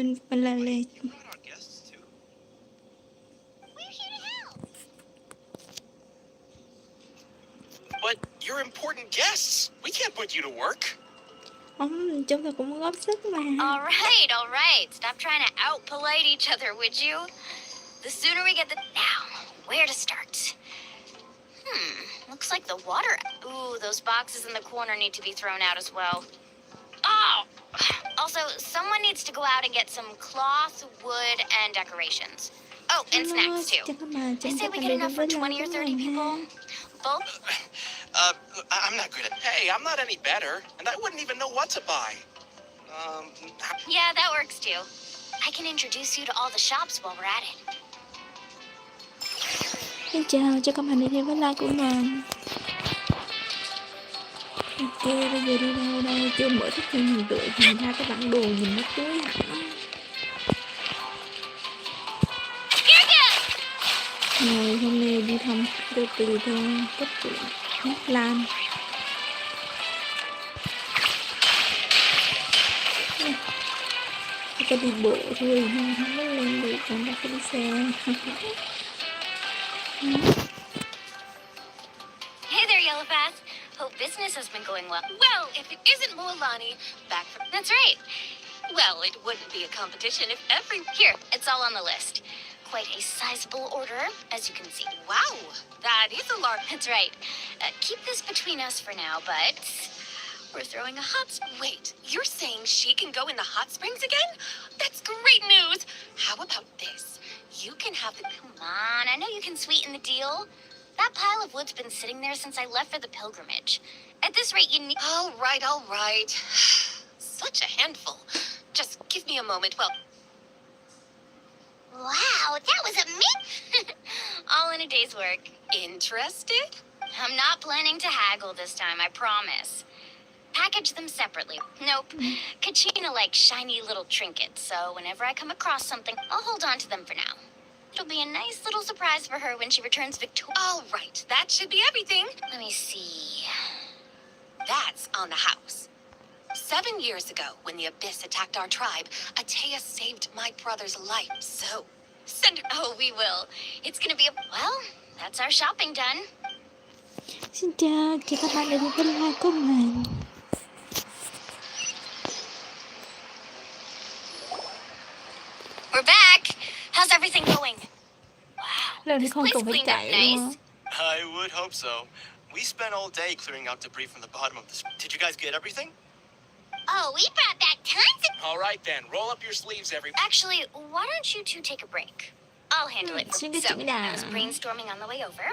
mình là lề. But you're important guests. We can't put you to work. Chúng ta cũng góp sức mà. All right. Stop trying to out-polite each other, would you? The sooner we get the... Now, where to start? Looks like the water... Ooh, those boxes in the corner need to be thrown out as well. Oh! Also, someone needs to go out and get some cloth, wood, and decorations. Oh, and snacks, too. I say we get enough for 20 or 30 people. Both? I'm not good at... Hey, I'm not any better, and I wouldn't even know what to buy. Yeah, that works, too. I can introduce you to all the shops while we're at it. Xin chào, cho các bạn đến với like của mình. Ok, bây giờ đi đâu đây? Chưa mở thức thêm hình tượng, thành ra cái bản đồ nhìn nó tối hẳn. Rồi, hôm nay đi thăm từ từ thôi, cấp trưởng Hát Lan. Cái đi bộ thôi, không có lên được, còn đã có đi xe. Hey there, Yellowpath. Hope business has been going well. Well, if it isn't Moalani, back from... That's right. Well, it wouldn't be a competition if every... Here, it's all on the list. Quite a sizable order, as you can see. Wow, that is a large... That's right. Keep this between us for now, but... We're throwing a hot... Wait, you're saying she can go in the hot springs again? That's great news. How about this? You can have the... Come on, I know you can sweeten the deal. That pile of wood's been sitting there since I left for the pilgrimage. At this rate, you need... All right. Such a handful. Just give me a moment. Well... Wow, that was a mint! All in a day's work. Interested? I'm not planning to haggle this time, I promise. Package them separately. Nope. Kachina likes shiny little trinkets, so whenever I come across something, I'll hold on to them for now. It'll be a nice little surprise for her when she returns victorious. All right, that should be everything. Let me see. That's on the house. 7 years ago, when the Abyss attacked our tribe, Atea saved my brother's life, so... Send her... Oh, we will. It's gonna be a... Well, that's our shopping done. Xin chào các bạn đến với like của mình. We're back. How's everything going? Wow, Lần this không place cần phải cleaned up chạy nice. luôn. I would hope so. We spent all day clearing out debris from the bottom of the... Did you guys get everything? Oh, we brought back tons of... All right, then. Roll up your sleeves, Actually, why don't you two take a break? I'll handle it. Xin So, chào I was brainstorming on the way over,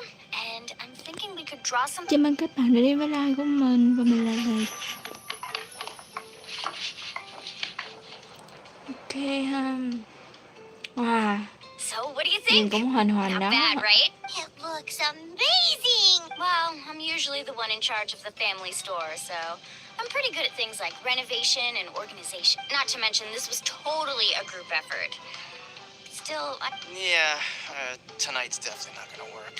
and I'm thinking we could draw something... Chào mừng các bạn đã đến với like của mình và mình là Lịch. Ok ha. Wow. So, what do you Nhìn think? cũng hoàn hoàn Not đó. bad, right? It looks amazing! Well, I'm usually the one in charge of the family store, so I'm pretty good at things like renovation and organization. Not to mention, this was totally a group effort. Still, Yeah, tonight's definitely not gonna work.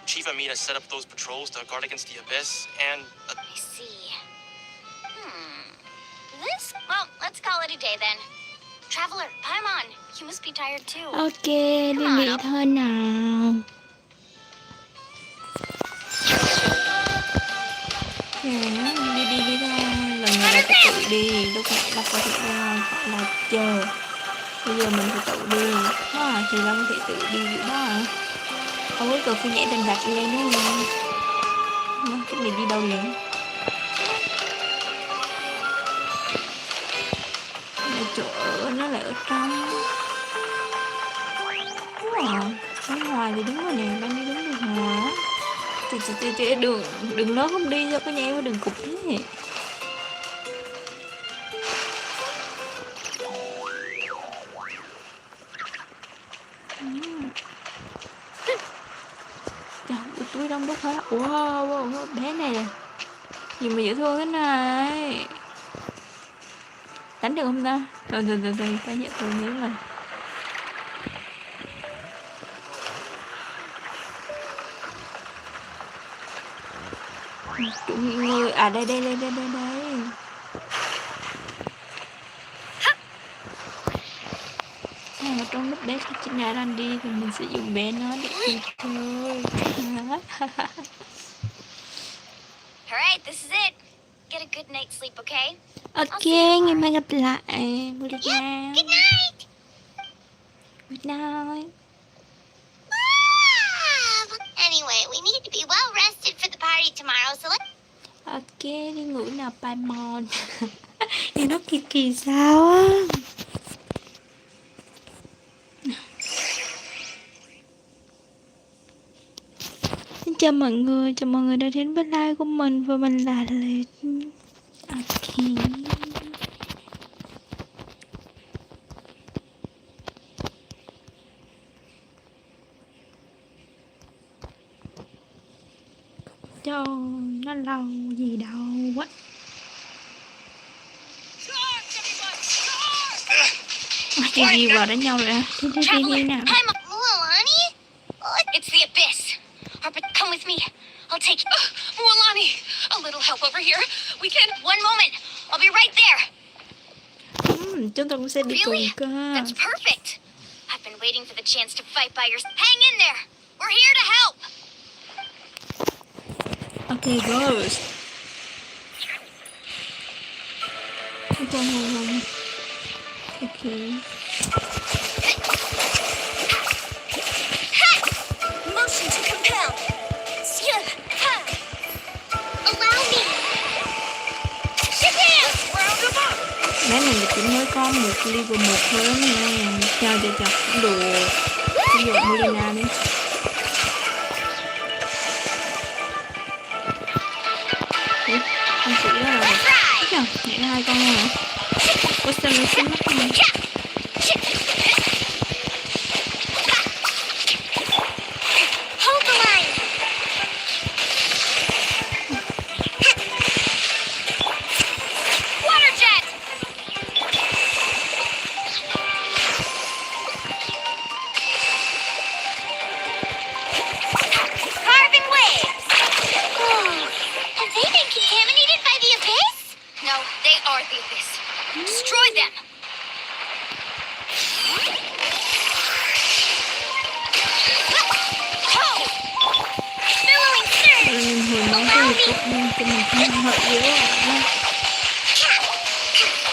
Chief Amina set up those patrols to guard against the Abyss, and... I see. This? Well, let's call it a day then. Traveler, come on. You must be tired too. Ok, đi nghỉ thôi nào. Đi thôi. Lần này là phải tự đi, lúc nãy là có thể phải là chờ. Bây giờ mình phải tự đi. Thì Long phải tự đi vậy đó hả? Không có cần phải nhảy đành đạch lên nữa rồi. Cái này đi đâu vậy? Chỗ ở nó lại ở trong. Ở ngoài thì đúng rồi nè, đang đi đúng đường ngoài. Chị đường lớn không đi cho có nhảy vào đường cục thế. Trời, túi đông đúc hết. Wow, bé này nè. Gì mà dễ thương thế này. Đánh được không ta? Rồi, phải nhận tôi nhớ rồi. Chủ nghỉ ngơi. À đây. ở trong lúc bé Katrina đang đi thì mình sẽ dùng bé nó để đi chơi. Alright, this is it. Get a good night's sleep, okay? Ok, ngày mai gặp lại. Good night. Good night. Good night. Anyway, we need to be well rested for the party tomorrow, so let's... Ok, đi ngủ nào Paimon. Thì nó kỳ kỳ sao á. Xin chào mọi người đã đến với live của mình và mình là Lịch. Ok. Trời, nó lâu gì đâu quá. Chị gì vào đánh nhau rồi à? Đi nào. Mualani? It's the abyss. Harper, come with me. I'll take you. Mualani, a little help over here. We can... One moment. I'll be right there. Chúng ta cũng sẽ đi Really? cùng cơ. That's perfect. I've been waiting for the chance to fight by your... Hang in there. We're here to help. Okay, goes. Okay. Motion to compel. Allow me. Bé này là chỉ mới có một level 1 thôi đó nha. Chờ cũng được. Ví dụ Molina đi. Ủa, con sĩ đó là thích nào, nhảy ra 2 con luôn hả? Ủa sao nó xinh mắt không? Hold the line. Water jet. Carving waves. Oh, have they been contaminated by the abyss? No, they are the abyss. Destroy them. Oh! Billowing surge. Mình hồi máu cho mình tốt nên cho mình không hurt dữ rồi.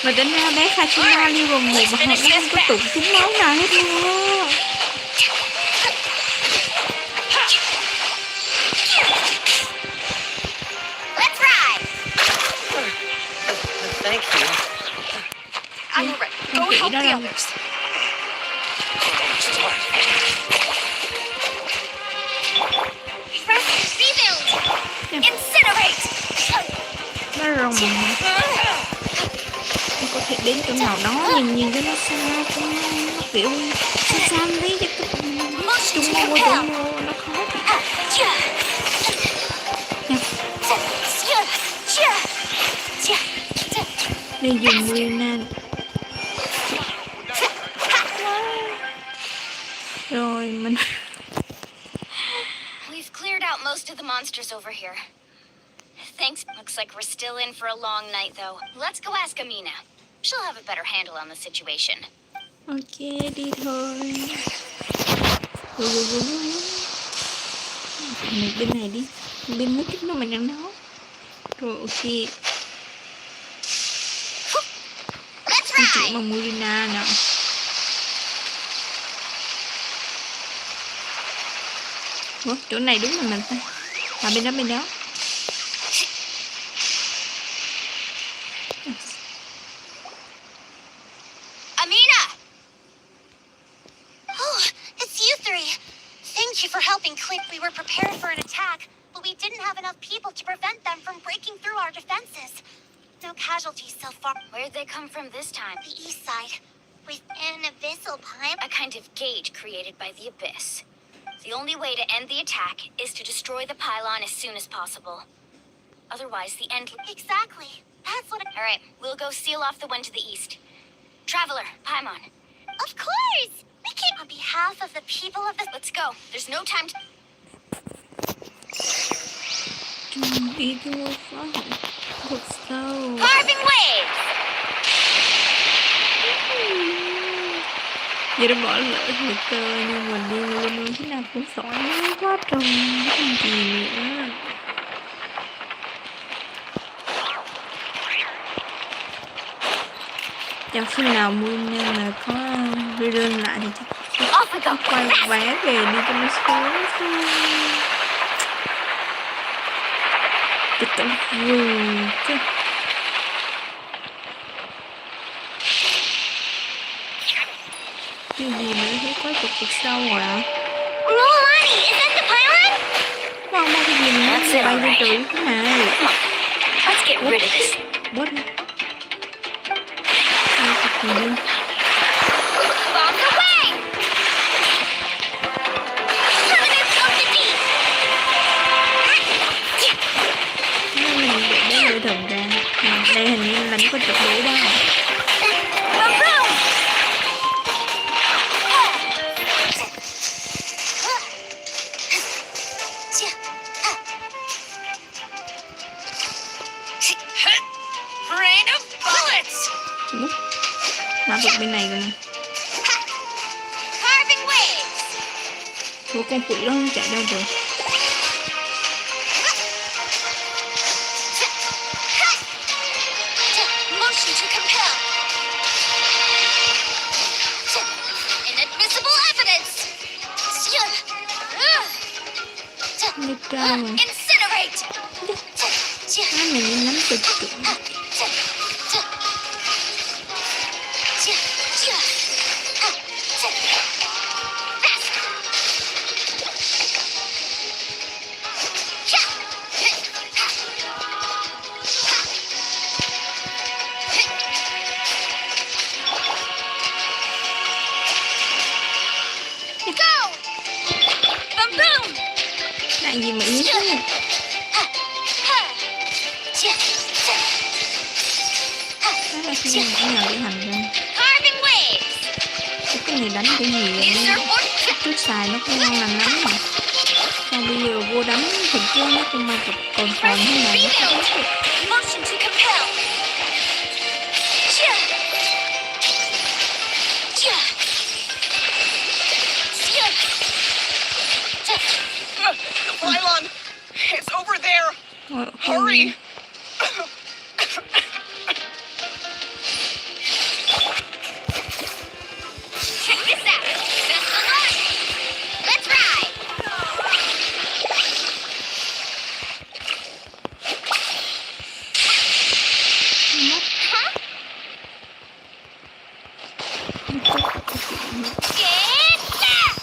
Mà tính ra bé Katrina level 1 mà nó không có tụng trúng máu nào hết luôn á. Let's ride. Thank you. I'm ready. Go help the others. Press rebuild. Incinerate. Nó rồng nó có thể đến chỗ nào đó nhìn cho nó xa, cho nó kiểu xa lấy cho chúng mua nó khó. Đây dùng Molina. Rồi mình We've cleared out most of the monsters over here. Thanks. Looks like we're still in for a long night, though. Let's go ask Amina. She'll have a better handle on the situation. ok đi thôi. Mình bên này đi, bên mấy cái nó mình đang nấu. Rồi ok. Let's Di chuyển ride. bằng Molina nào. Ủa, chỗ này đúng là mình ta. À bên đó. Amina! Oh, it's you three. Thank you for helping clear. We were prepared for an attack, but we didn't have enough people to prevent them from breaking through our defenses. No casualties so far. Where'd they come from this time? The east side, with an abyssal pile. A kind of gate created by the abyss. The only way to end the attack is to destroy the pylon as soon as possible. Otherwise, the end... Exactly. That's what. All right, we'll go seal off the one to the east. Traveler, Paimon. Of course. We can. On behalf of the people of the. Let's go. There's no time to... Đi thôi phải. Thật sao? Carving waves! Giờ đã bỏ lỡ thời cơ nhưng mình đi luôn thế nào cũng sỏi quá trông cái gì nữa. Chắc khi nào mua nhân là có rerun lại thì chắc quay vé về đi cho nó xuống thôi. Cái tao vui chứ. Cái gì nữa thấy quái cục cực sâu rồi ạ. Rolani, is that the pilot? Không, cái gì nữa bay lên trời thế này. Let's get rid of this. Bớt đi. Bombs away! Permanent of the deep! Mình để đấy lưỡi thầm ra. Đây hình như đánh có chụp đủ đó. Boom! Rain of bullets! Mã vực bên này rồi nè. Carving waves! Ủa con quỷ đó chạy đâu rồi? Motion to compel. Inadmissible evidence. Đi cao rồi. Incinerate. Cái này như nắm cực cực. Go! Boom boom! Lại gì mà yếu thế? Đó là khi mình bỏ nhờ để hành ra. Carving waves. Cái này đánh cái gì vậy? Trước xài nó không ngon lành lắm mà. Còn bây giờ vô đánh thực chứ nó không mà còn thế này. Motion to compel. The pylon! It's over there! Hurry! Check this out. Best of luck. Let's ride. Huh? Get back.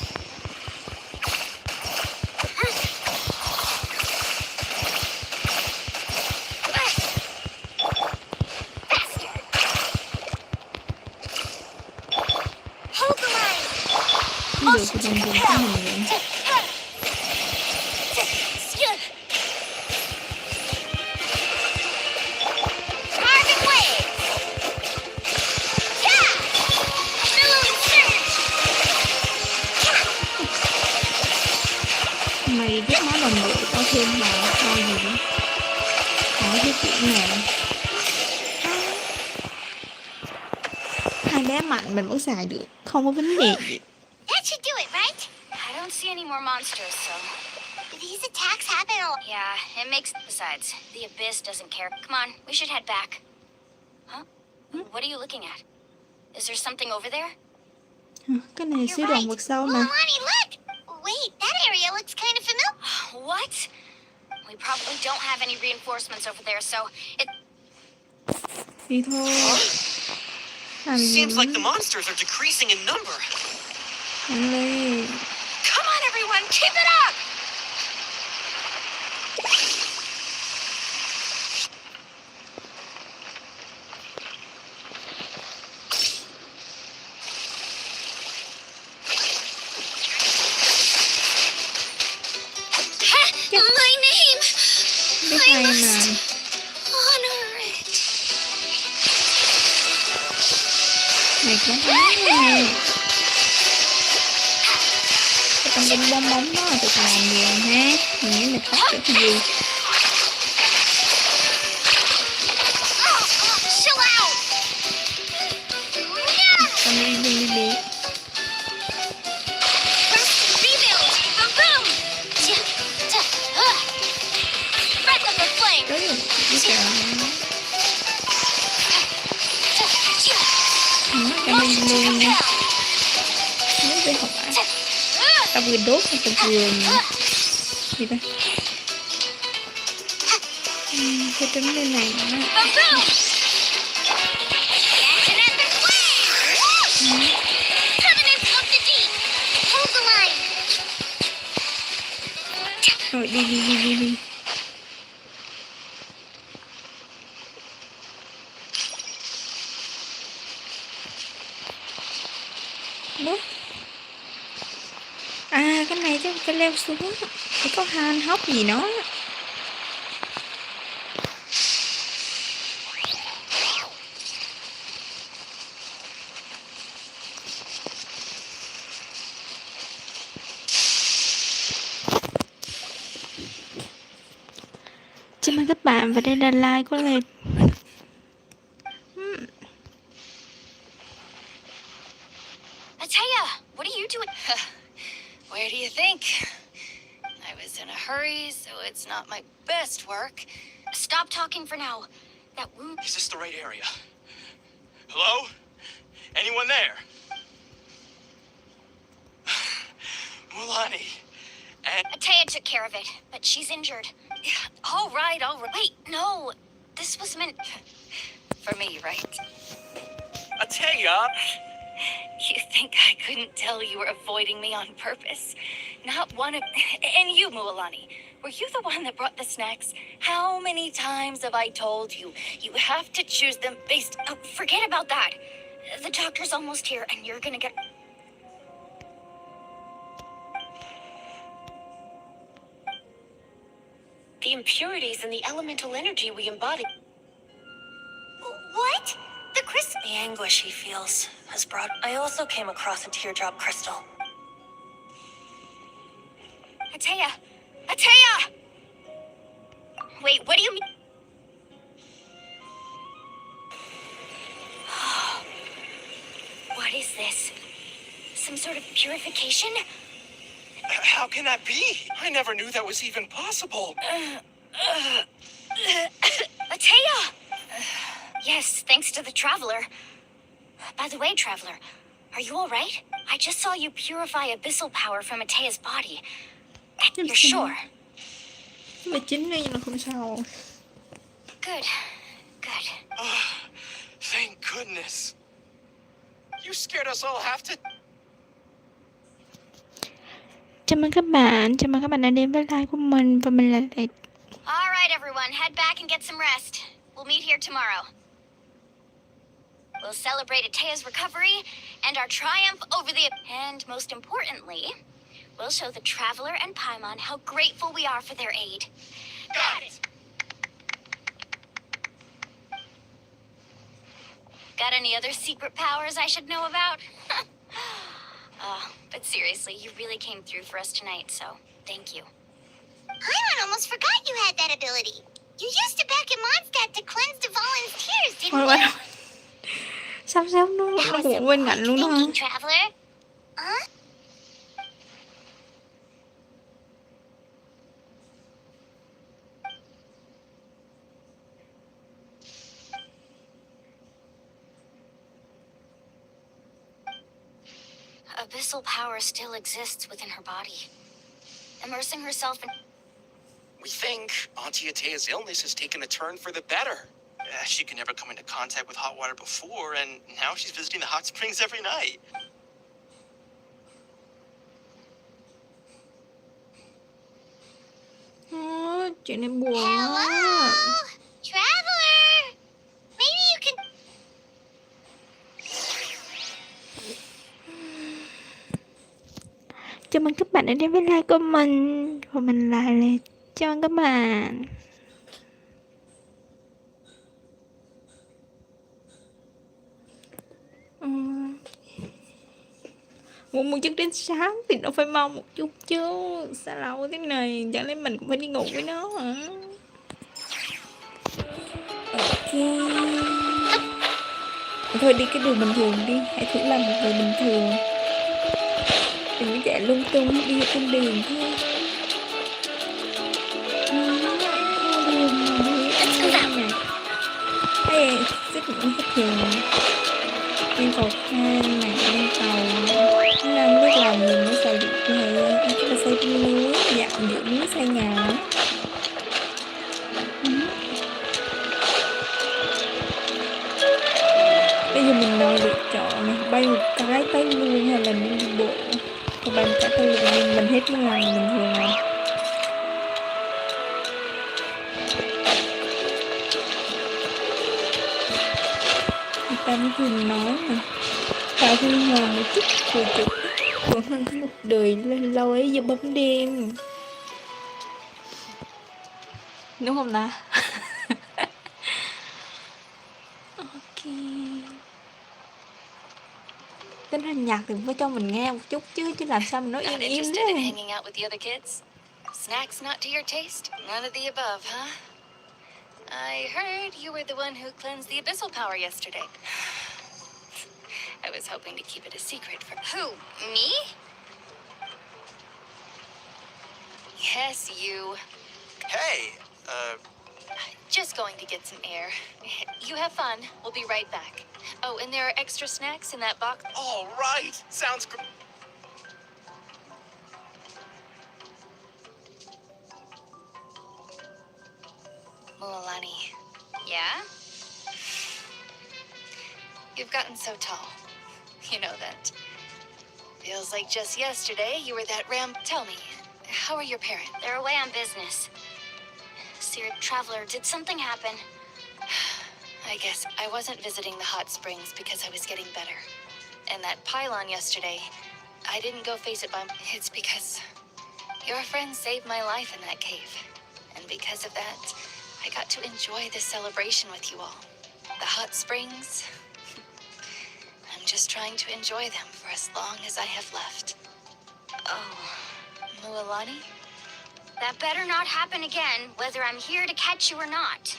Hold the line. Cái được thì đồng của mình vậy. Carving waves. Yeah. Billowing surge. Mày biết nói đồng đội có thêm vào cho gì đó. Có cái chuyện này. Hai bé mạnh mình vẫn xài được. Không có vấn đề gì. That should do it, right? I don't see any more monsters, so. These attacks happen a lot. Yeah, it makes. Besides, the Abyss doesn't care. Come on, we should head back. Huh? What are you looking at? Is there something over there? Cái này You're siêu right. đồng vực sâu mà. Lolani, look! Wait, that area looks kind of familiar. What? We probably don't have any reinforcements over there, so it. Đi thôi. Làm gì Seems like nữa? the monsters are decreasing in number. Nhanh lên. Come on, everyone, keep it up! My name! Biết hay mà. Honor it. Này có áo nè. Cái con bông bông bóng đó là tụi làm gì ha? Mình nghĩ mình tắt được cái gì? Chill out. Con đi đi đi đi. luôn nha. Nếu về hỏa ta vừa đốt ta vừa gì ta cái trứng lên này nữa. Rồi đi. Đó. À cái này chứ cái leo xuống thì có hang hốc gì nó. Chào mừng các bạn và đây là like của Lịch. Ataya, what are you doing? Where do you think? I was in a hurry, so it's not my best work. Stop talking for now. That wound. Is this the right area? Hello? Anyone there? Mulani. And Ataya took care of it, but she's injured. All right. Wait, no. This was meant for me, right? Ataya! You think I couldn't tell you were avoiding me on purpose? Not one of... And you, Mualani, were you the one that brought the snacks? How many times have I told you? You have to choose them based... Oh, forget about that. The doctor's almost here, and you're gonna get... The impurities and the elemental energy we embody. What? The crystal? The anguish he feels has brought... I also came across a teardrop crystal. Ataya! Ataya! Wait, what do you mean? What is this? Some sort of purification? How can that be? I never knew that was even possible. Ataya! Yes, thanks to the Traveler. By the way, Traveler, are you all right? I just saw you purify abyssal power from Ataya's body. You're sure? Mà chính đây là không sao. Good. Thank goodness. You scared us all half to... Chào mừng các bạn đã đến với live của mình và mình là Lịch. All right, everyone, head back and get some rest. We'll meet here tomorrow. We'll celebrate Ataya's recovery and our triumph over the... And most importantly, we'll show the Traveler and Paimon how grateful we are for their aid. Got it! Got any other secret powers I should know about? But seriously, you really came through for us tonight, so thank you. Paimon almost forgot you had that ability. You used it back in Mondstadt to cleanse Dvalin's tears, didn't you? Sao nó cũng quên ngạnh luôn đó hả? Thinking, Traveler? Huh? Abyssal power still exists within her body. Immersing herself in... We think Auntie Ataya's illness has taken a turn for the better. She could never come into contact with hot water before, and now she's visiting the hot springs every night. Chuyện này buồn Hello? quá. Traveler? Maybe you can... Chào mừng các bạn đã đến với live của mình và mình là Lịch. Chào mừng các bạn. Một chút đến sáng thì nó phải mau một chút chứ. Sao lâu thế này, chẳng lẽ mình cũng phải đi ngủ với nó hả? Ok. Thôi đi cái đường bình thường đi. Hãy thử làm một người bình thường. Đừng có chạy lung tung đi trên đường thôi. Đường này. Ê, xích những hết đường. Đi cầu thang này, đi tàu. Nó đang biết làm gì mới xây được này. Anh có xây trên núi, dạng giữa núi xây nhà. Bây giờ mình đang lựa chọn này, bay một cái tới luôn hay là đi bộ. Còn bay một cái tới luôn nhưng mình hết cái ngày mình thường này. Người ta mới thường nói mà tạo huy hoàng một chút của chụp còn hơn cái một đời lâu ấy giờ bấm đêm. Đúng không ta? Ok. Tính ra nhạc thì phải cho mình nghe một chút chứ làm sao mình nói Not im im interested in đấy. hanging out with the other kids? Snacks not to your taste? None of the above, huh? I heard you were the one who cleansed the abyssal power yesterday. I was hoping to keep it a secret from... Who? Me? Yes, you. Hey, Just going to get some air. You have fun. We'll be right back. Oh, and there are extra snacks in that box. all right. Sounds great. Mualani, Yeah? you've gotten so tall. You know that. Feels like just yesterday you were that Tell me, how are your parents? They're away on business. Seared Traveler, did something happen? I guess I wasn't visiting the hot springs because I was getting better. And that pylon yesterday, I didn't go face it by... It's because your friend saved my life in that cave. And because of that, I got to enjoy this celebration with you all. The hot springs... I'm just trying to enjoy them for as long as I have left. Oh, Mualani? that better not happen again, whether I'm here to catch you or not.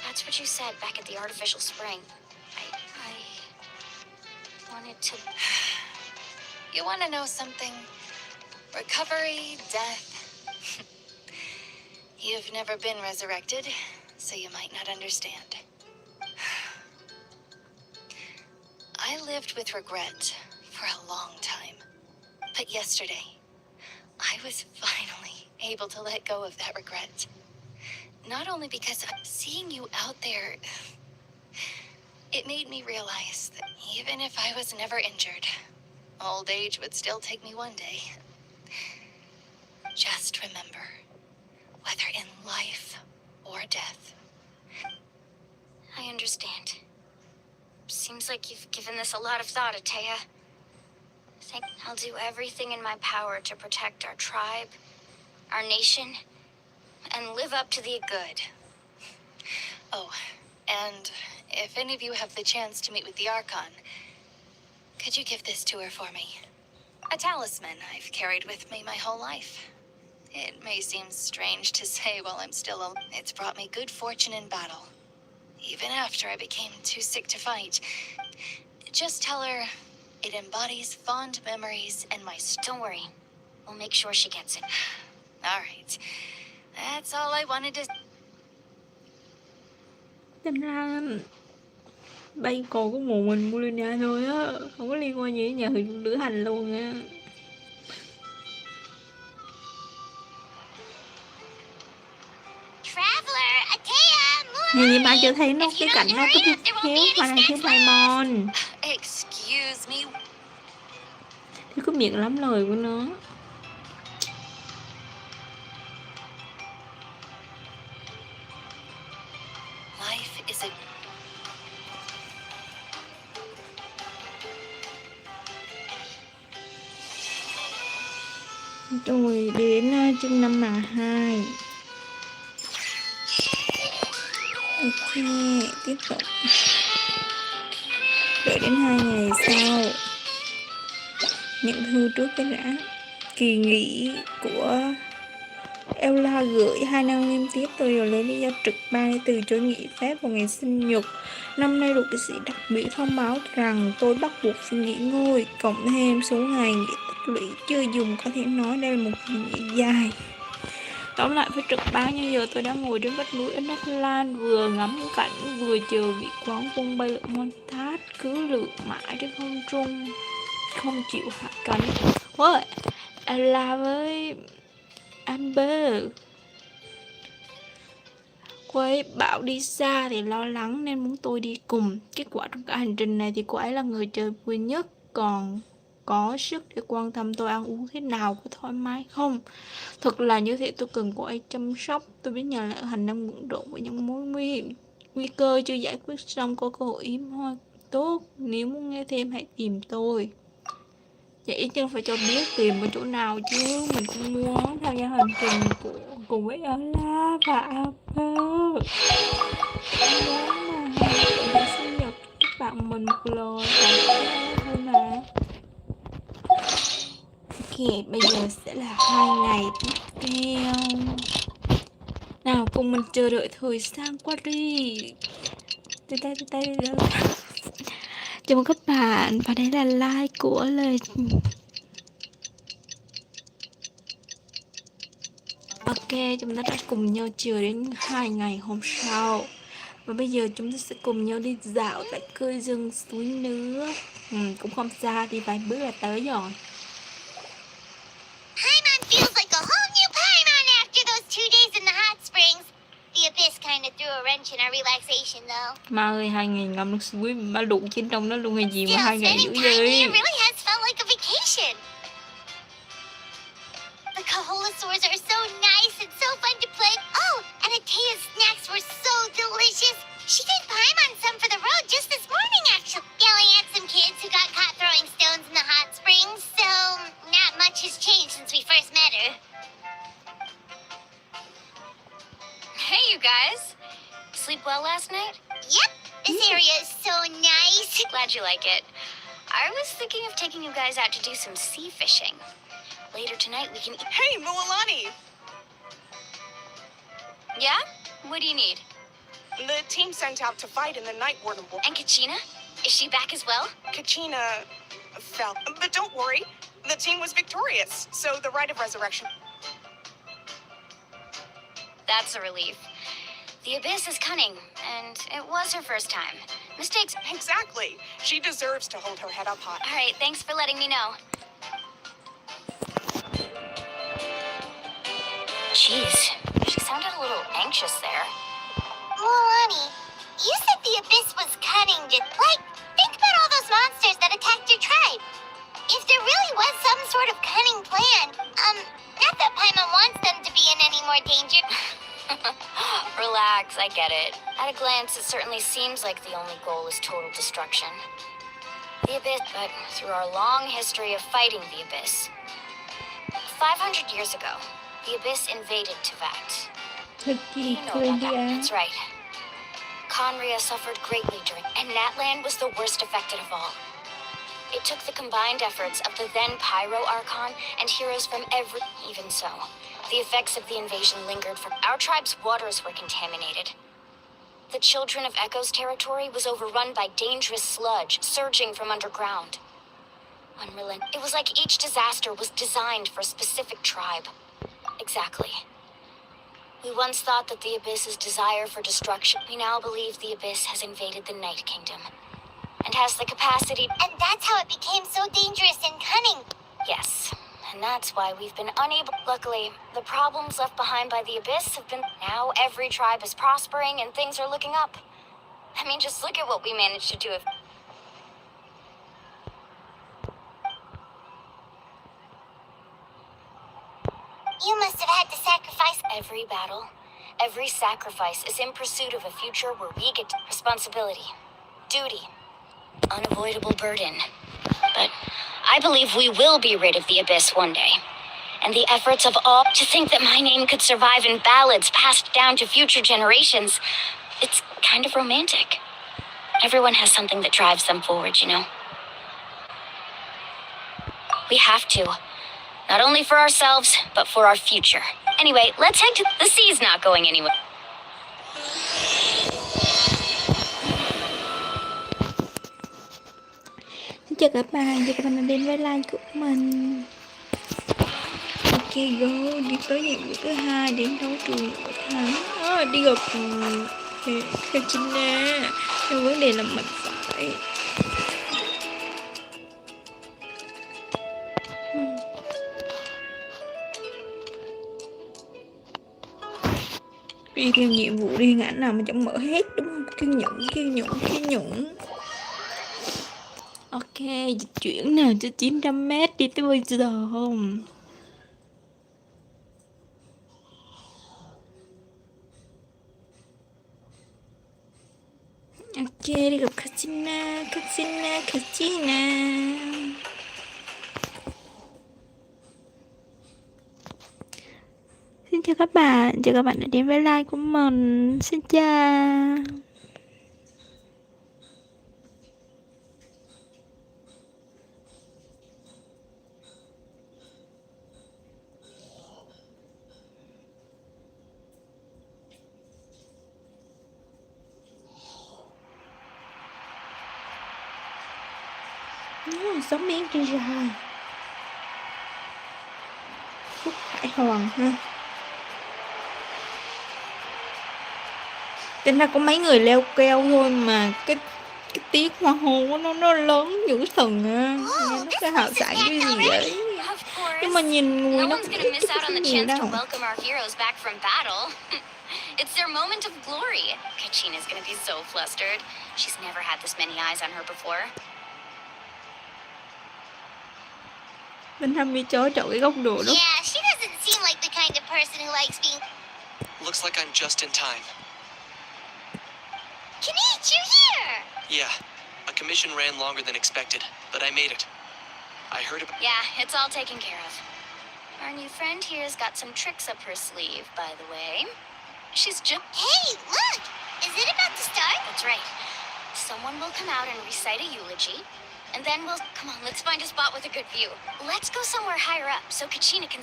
That's what you said back at the artificial spring. I wanted to... You want to know something? Recovery, death. You've never been resurrected, so you might not understand. I lived with regret for a long time. But yesterday, I was finally able to let go of that regret. Not only because seeing you out there, it made me realize that even if I was never injured, old age would still take me one day. Just remember, whether in life or death. I understand. Seems like you've given this a lot of thought, Atea. I think I'll do everything in my power to protect our tribe, our nation, and live up to the good. Oh, and if any of you have the chance to meet with the Archon, could you give this to her for me? A talisman I've carried with me my whole life. It may seem strange to say while I'm still alive. It's brought me good fortune in battle. Even after I became too sick to fight. Just tell her it embodies fond memories and my... Don't worry. We'll make sure she gets it. All right. That's all I wanted to... Tính ra bay còn có một mình Molina thôi á, không có liên quan gì đến nhà lữ hành luôn á. Traveler, Atea, Nhìn như ba chưa thấy nó cái cảnh nó có thiếu hoa này thiếu Paimon. Excuse me. Thiếu cái miệng lắm lời của nó. Life is a... Rồi đến chương 5 2. Ok, tiếp tục. Đợi đến 2 ngày sau. Nhận thư trước cái đã. Kỳ nghỉ của Ella gửi 2 năm liên tiếp tôi rồi lấy lý do trực ban để từ chối nghỉ phép vào ngày sinh nhật. Năm nay luật kỵ sĩ đặc biệt thông báo rằng tôi bắt buộc phải nghỉ ngơi, cộng thêm số ngày nghỉ tích lũy chưa dùng, có thể nói đây là một kỳ nghỉ dài. Tóm lại với trực báo như giờ tôi đã ngồi trên vách núi ở Đắk Lan, vừa ngắm cảnh vừa chờ vị quán quân bay lượn mon thát cứ lượn mãi trên không trung không chịu hạ cánh. Ôi, Ella với Amber, cô ấy bảo đi xa thì lo lắng nên muốn tôi đi cùng. Kết quả trong cả hành trình này thì cô ấy là người chơi vui nhất, còn có sức để quan tâm tôi ăn uống thế nào, có thoải mái không. Thật là như thế, tôi cần cô ấy chăm sóc. Tôi biết nhà lữ hành đang bận rộn với những mối nguy cơ chưa giải quyết xong, có cơ hội yếm hoa tốt. Nếu muốn nghe thêm hãy tìm tôi. Vậy ít nhất phải cho biết tìm ở chỗ nào chứ. Mình cũng muốn tham gia hành trình cùng với Ola và Amber. Em muốn mà mình sinh nhật chúc bạn mình một lời và thôi mà. Ok, bây giờ sẽ là 2 ngày tiếp theo. Nào cùng mình chờ đợi thời gian qua đi. Từ tay. Chào mừng các bạn, và đây là like của lời. Ok, chúng ta đã cùng nhau chờ đến 2 ngày hôm sau. Và bây giờ chúng ta sẽ cùng nhau đi dạo tại cây rừng suối nước. Cũng không xa, đi vài bước là tới rồi. Paimon feels like a whole new Paimon after those 2 days in the hot springs. The abyss kind of threw a wrench in our relaxation, though. Mà ơi, 2 ngày ngâm nước suối mà đụng trên trong đó luôn hay gì mà 2 ngày dữ spending time vậy? here really has felt like a vacation. The Kaholasaurs are so nice and so fun to play. Oh, and Atea's snacks were so delicious. She gave Paimon some for the road just this morning, actually. Yelling at some kids who got caught throwing stones in the hot springs, so not much has changed since we first met her. Hey, you guys. Sleep well last night? Yep, this area is so nice. Glad you like it. I was thinking of taking you guys out to do some sea fishing. Later tonight we can eat. Hey, Mualani! Yeah? What do you need? The team sent out to fight in the Night Warden War. And Kachina? Is she back as well? Kachina fell. But don't worry, the team was victorious, so the rite of resurrection. That's a relief. The Abyss is cunning, and it was her first time. Mistakes. Exactly. She deserves to hold her head up high. All right, thanks for letting me know. Jeez, she sounded a little anxious there. Mualani, you said the abyss was cunning. Like, think about all those monsters that attacked your tribe. If there really was some sort of cunning plan, not that Paimon wants them to be in any more danger. Relax, I get it. At a glance, it certainly seems like the only goal is total destruction. The Abyss, but through our long history of fighting the Abyss. 500 years ago, the Abyss invaded Tevat. Thật You kỳ know cười about đi that, à. that's right. Conria suffered greatly during, and Natlan was the worst affected of all. It took the combined efforts of the then Pyro Archon and heroes from every... Even so, the effects of the invasion lingered for... Our tribe's waters were contaminated. The Children of Echo's territory was overrun by dangerous sludge surging from underground. It was like each disaster was designed for a specific tribe. Exactly. We once thought that the Abyss's desire for destruction. We now believe the Abyss has invaded the Night Kingdom and has the capacity. And that's how it became so dangerous and cunning. Yes, and that's why we've been unable. Luckily, the problems left behind by the Abyss have been. Now every tribe is prospering and things are looking up. I mean, just look at what we managed to do. You must have had to sacrifice. Every battle, every sacrifice is in pursuit of a future where we get responsibility, duty, unavoidable burden. But I believe we will be rid of the Abyss one day. And the efforts of all to think that my name could survive in ballads passed down to future generations, it's kind of romantic. Everyone has something that drives them forward, you know. We have to. Not only for ourselves, but for our future. Anyway, let's head to... The sea's not going anywhere. Xin chào các bạn đã đến với live của mình. Ok, Ok go, đi tới nhiệm vụ thứ 2 đến đấu trường của thắng. Đi gặp Kachina. Nhưng vấn đề là mình phải đi theo nhiệm vụ đi, ảnh nào mà chẳng mở hết đúng không? Kiên nhẫn. Ok, dịch chuyển nào cho 900m đi tới bây giờ không? Ok, đi gặp Kachina. Xin chào các bạn đã đến với live của mình. Xin chào. Sống miếng đi rồi. Phúc Hải Hoàng ha. Tính ra có mấy người leo keo thôi mà cái tiết hoa hôn của nó lớn dữ thần à. Nghe nó cái hào sảng cái gì vậy. Nhưng mà nhìn người nó cũng ít chứ không nhiều đâu. It's their moment of glory. Kachina's gonna be so flustered. She's never had this many eyes on her before. Mình thăm bị chó chọn cái góc độ đó. Yeah, she doesn't seem like the kind of person who likes being... Looks like I'm just in time. Kenich, you're here! Yeah, a commission ran longer than expected, but I made it. I heard about... Yeah, it's all taken care of. Our new friend here's got some tricks up her sleeve, by the way. She's just... Hey, look! Is it about to start? That's right. Someone will come out and recite a eulogy. And then we'll... Come on, let's find a spot with a good view. Let's go somewhere higher up so Kachina can...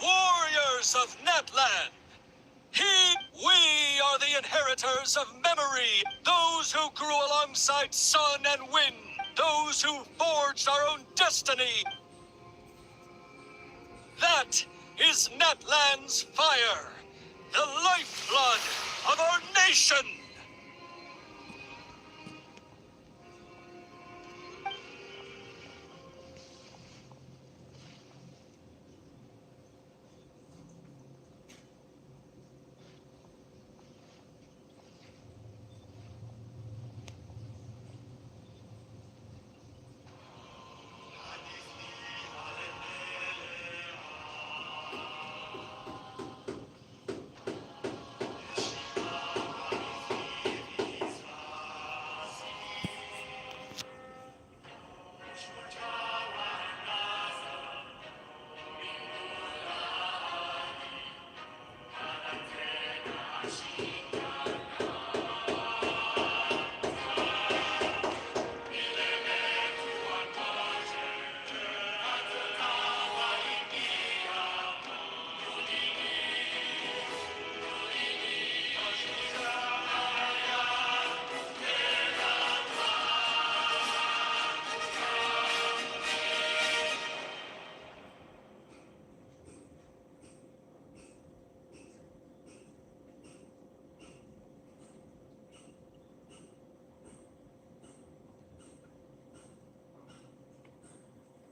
Warriors of Natland! We are the inheritors of memory, those who grew alongside sun and wind, those who forged our own destiny. That is Natland's fire, the lifeblood of our nation!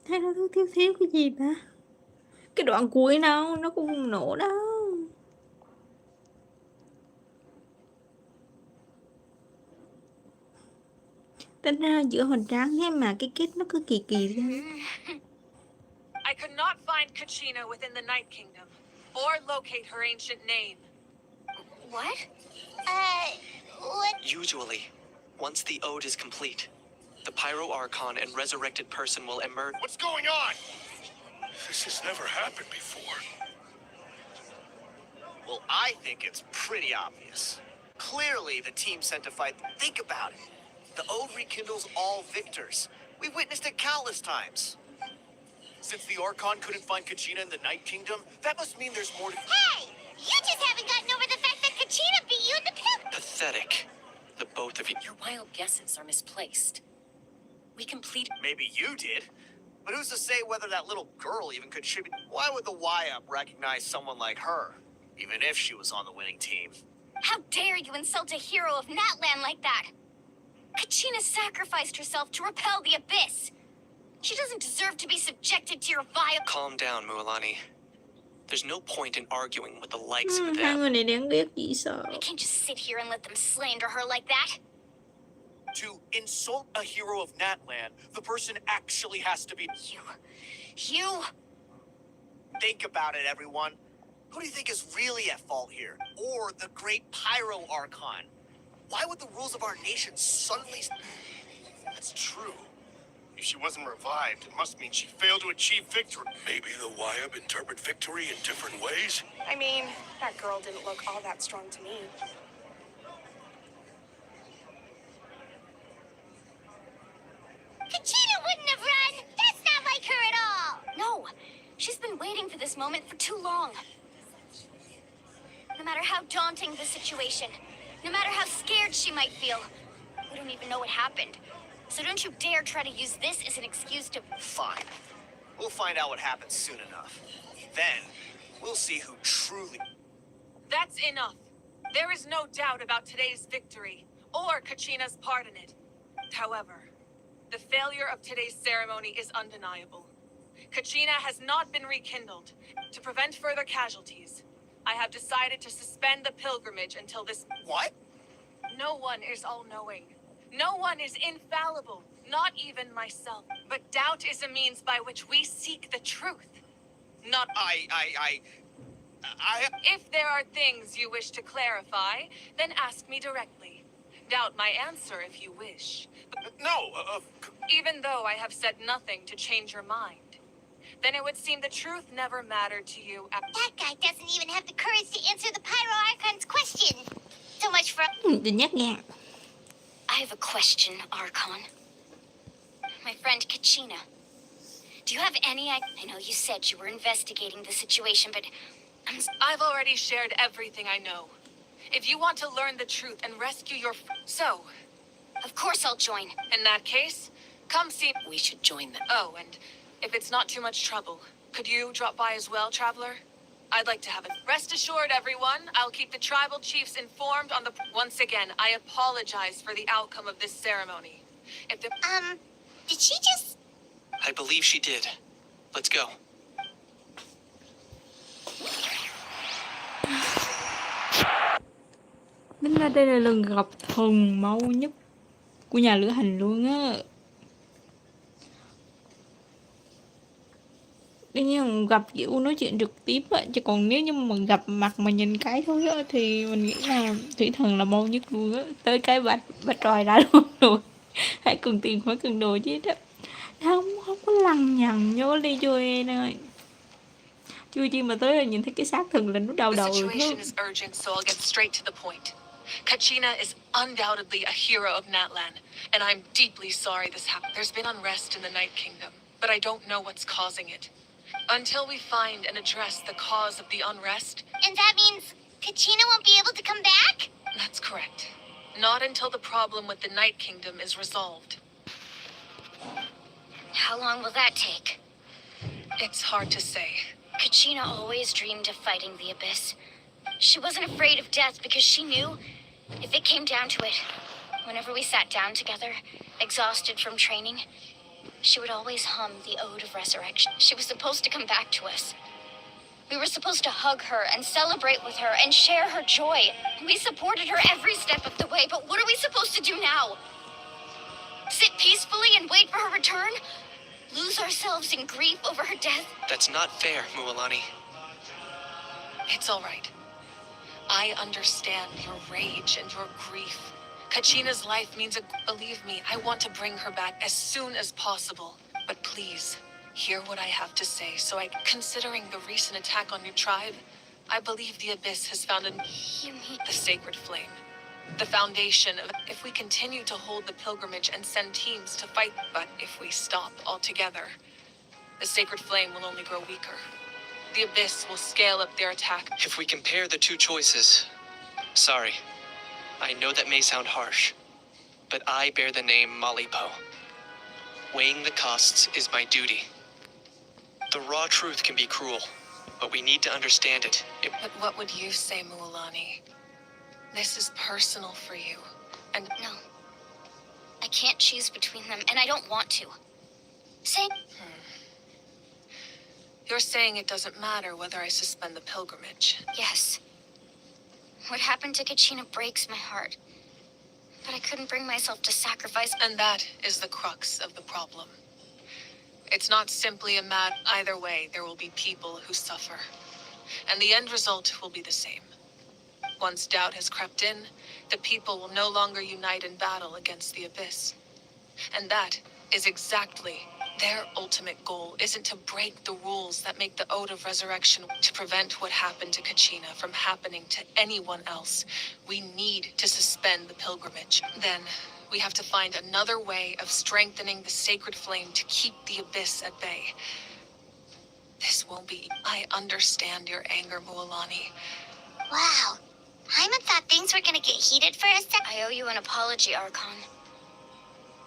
Thấy nó thiếu cái gì ta? Cái đoạn cuối đâu, nó cũng không nổ đâu. Tính ra giữa hoành tráng thế mà cái kết nó cứ kỳ thôi. I could not find Kachina within the Night Kingdom, or locate her ancient name. What? What? Usually, once the ode is complete, the Pyro Archon and resurrected person will emerge. What's going on? This has never happened before. Well, I think it's pretty obvious. Clearly, the team sent to fight. Think about it. The ode rekindles all victors. We witnessed it countless times. Since the Archon couldn't find Kachina in the Night Kingdom, that must mean there's more to... Hey! You just haven't gotten pathetic. The both of you. Your wild guesses are misplaced. We complete. Maybe you did. But who's to say whether that little girl even contributed? Why would the Y-Up recognize someone like her, even if she was on the winning team? How dare you insult a hero of Natland like that? Kachina sacrificed herself to repel the abyss. She doesn't deserve to be subjected to your vile... Calm down, Mualani. There's no point in arguing with the likes of Hai them. người này đáng ghét dĩ sợ. I can't just sit here and let them slander her like that. To insult a hero of Natland, the person actually has to be... You... Think about it, everyone. Who do you think is really at fault here? Or the great Pyro Archon? Why would the rules of our nation suddenly... That's true. If she wasn't revived, it must mean she failed to achieve victory. Maybe the Y-Up interpret victory in different ways? I mean, that girl didn't look all that strong to me. Kachina wouldn't have run! That's not like her at all! No! She's been waiting for this moment for too long. No matter how daunting the situation, no matter how scared she might feel, we don't even know what happened. So don't you dare try to use this as an excuse to... Fine. We'll find out what happens soon enough. Then, we'll see who truly... That's enough. There is no doubt about today's victory, or Kachina's part in it. However, the failure of today's ceremony is undeniable. Kachina has not been rekindled. To prevent further casualties, I have decided to suspend the pilgrimage until this... What? No one is all-knowing. No one is infallible, not even myself. But doubt is a means by which we seek the truth. Not... If there are things you wish to clarify, then ask me directly. Doubt my answer if you wish. Even though I have said nothing to change your mind, then it would seem the truth never mattered to you. That guy doesn't even have the courage to answer the Pyro Archon's question. So much for... Đừng nhắc nha. I have a question, Archon. My friend Kachina. Do you have any idea? I know you said you were investigating the situation, but... I've already shared everything I know. If you want to learn the truth and rescue your... So... Of course I'll join. In that case, come see... We should join them. Oh, and if it's not too much trouble, could you drop by as well, Traveler? I'd like to have it. Rest assured, everyone, I'll keep the tribal chiefs informed on the... Once again, I apologize for the outcome of this ceremony. If the... Did she just... I believe she did. Let's go. Tính ra đây là lần gặp thần mau nhất của nhà lữ hành luôn á. Tuy nhiên gặp kiểu nói chuyện trực tiếp á, chứ còn nếu như mà gặp mặt mà nhìn cái thôi á thì mình nghĩ là thủy thần là mau nhất luôn á. Tới cái bạch tròi đã luôn rồi. Hãy cần tiền khỏi cần đồ chứ đó. Không có lằng nhằng nhớ đi cho em ơi. Chưa chi mà tới là nhìn thấy cái xác thần là nó đau đầu rồi. The situation is urgent, so I'll get straight to the point. Kachina is undoubtedly a hero of Natland, and I'm deeply sorry this happened. There's been unrest in the Night Kingdom, but I don't know what's causing it. Until we find and address the cause of the unrest... And that means Kachina won't be able to come back? That's correct. Not until the problem with the Night Kingdom is resolved. How long will that take? It's hard to say. Kachina always dreamed of fighting the abyss. She wasn't afraid of death because she knew, if it came down to it, whenever we sat down together, exhausted from training, she would always hum the Ode of Resurrection. She was supposed to come back to us. We were supposed to hug her and celebrate with her and share her joy. We supported her every step of the way, but what are we supposed to do now? Sit peacefully and wait for her return? Lose ourselves in grief over her death? That's not fair, Mualani. It's all right. I understand your rage and your grief. Kachina's life means believe me, I want to bring her back as soon as possible. But please, hear what I have to say. Considering the recent attack on your tribe, I believe the Abyss has found You mean... the sacred flame. The foundation of... If we continue to hold the pilgrimage and send teams to fight, but if we stop altogether, the sacred flame will only grow weaker. The Abyss will scale up their attack. If we compare the two choices... Sorry. I know that may sound harsh, but I bear the name Malipo. Weighing the costs is my duty. The raw truth can be cruel, but we need to understand it. But what would you say, Mualani? This is personal for you. And No. I can't choose between them, and I don't want to. Say, you're saying it doesn't matter whether I suspend the pilgrimage. yes. What happened to Kachina breaks my heart. But I couldn't bring myself to sacrifice. And that is the crux of the problem. It's not simply a matter. Either way, there will be people who suffer. And the end result will be the same. Once doubt has crept in, the people will no longer unite in battle against the Abyss. And that is exactly their ultimate goal, isn't to break the rules that make the Ode of Resurrection, to prevent what happened to Kachina from happening to anyone else. We need to suspend the pilgrimage. Then, we have to find another way of strengthening the sacred flame to keep the Abyss at bay. This won't be... I understand your anger, Mualani. Wow. Paimon thought things were gonna get heated for a sec. I owe you an apology, Archon.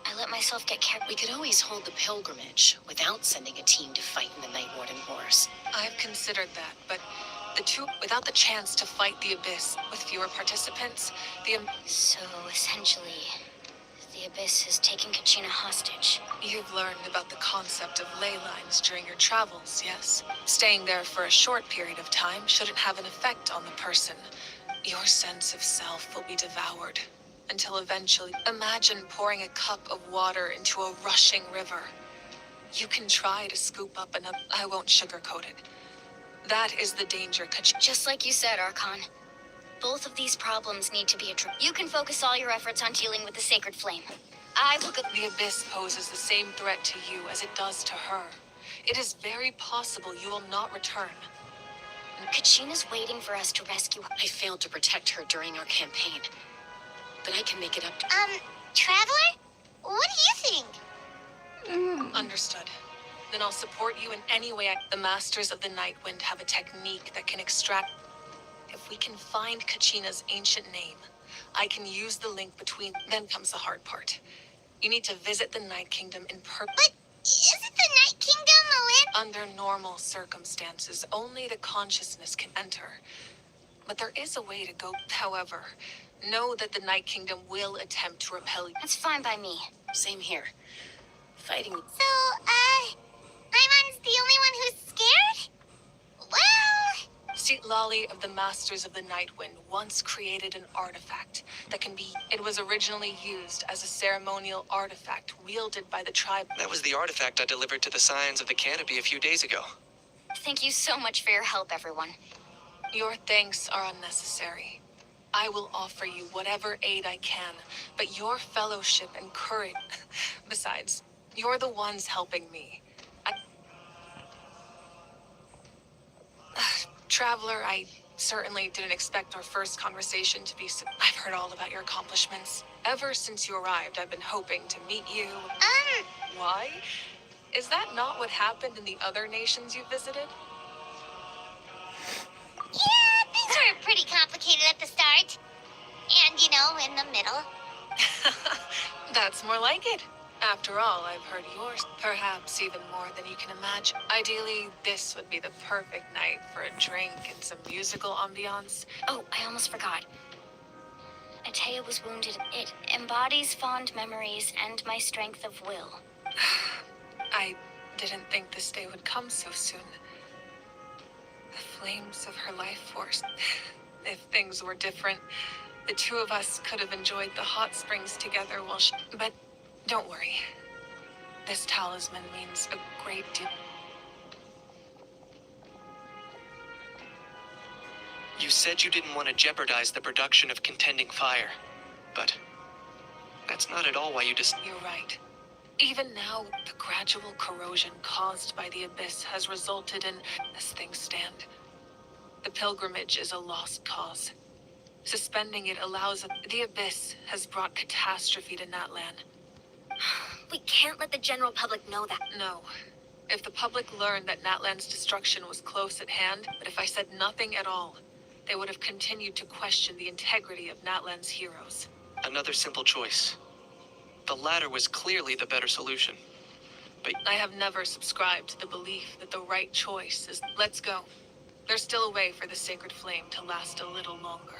I let myself get carried. We could always hold the pilgrimage without sending a team to fight in the Night Warden Wars. I've considered that, but the two... Without the chance to fight the Abyss with fewer participants, So, essentially, the Abyss has taken Kachina hostage. You've learned about the concept of ley lines during your travels, yes? Staying there for a short period of time shouldn't have an effect on the person. Your sense of self will be devoured, until eventually... Imagine pouring a cup of water into a rushing river. You can try to scoop up another... I won't sugarcoat it. That is the danger, Just like you said, Archon. Both of these problems need to be addressed. You can focus all your efforts on dealing with the sacred flame. I will go... The Abyss poses the same threat to you as it does to her. It is very possible you will not return. Kachina's waiting for us to rescue her. I failed to protect her during our campaign. But I can make it up to... Traveler? What do you think? Understood. Then I'll support you in any way The Masters of the Nightwind have a technique that can extract... If we can find Kachina's ancient name, I can use the link between... Then comes the hard part. You need to visit the Night Kingdom in But isn't the Night Kingdom a land? Under normal circumstances, only the consciousness can enter. But there is a way to go. However, know that the Night Kingdom will attempt to repel you. That's fine by me. Same here. Fighting... So, Paimon's the only one who's scared? Well... Seat Lolly of the Masters of the Nightwind once created an artifact that can be... It was originally used as a ceremonial artifact wielded by the tribe. That was the artifact I delivered to the Scions of the Canopy a few days ago. Thank you so much for your help, everyone. Your thanks are unnecessary. I will offer you whatever aid I can, but your fellowship and courage... Besides, you're the ones helping me. Traveler, I certainly didn't expect our first conversation to be so... I've heard all about your accomplishments. Ever since you arrived, I've been hoping to meet you. Why? Is that not what happened in the other nations you visited? Yeah, things were pretty complicated at the start. And, in the middle. That's more like it. After all, I've heard yours, perhaps even more than you can imagine. Ideally, this would be the perfect night for a drink and some musical ambiance. Oh, I almost forgot. Atea was wounded. It embodies fond memories and my strength of will. I didn't think this day would come so soon. The flames of her life force. If things were different, the two of us could have enjoyed the hot springs together while she... But don't worry. This talisman means a great deal. You said you didn't want to jeopardize the production of contending fire, but that's not at all why you just... You're right. Even now, the gradual corrosion caused by the Abyss has resulted in, as things stand, the pilgrimage is a lost cause. Suspending it allows... The Abyss has brought catastrophe to Natlan. We can't let the general public know that. No. If the public learned that Natlan's destruction was close at hand, but if I said nothing at all, they would have continued to question the integrity of Natlan's heroes. Another simple choice. The latter was clearly the better solution. But I have never subscribed to the belief that the right choice is... Let's go. There's still a way for the sacred flame to last a little longer.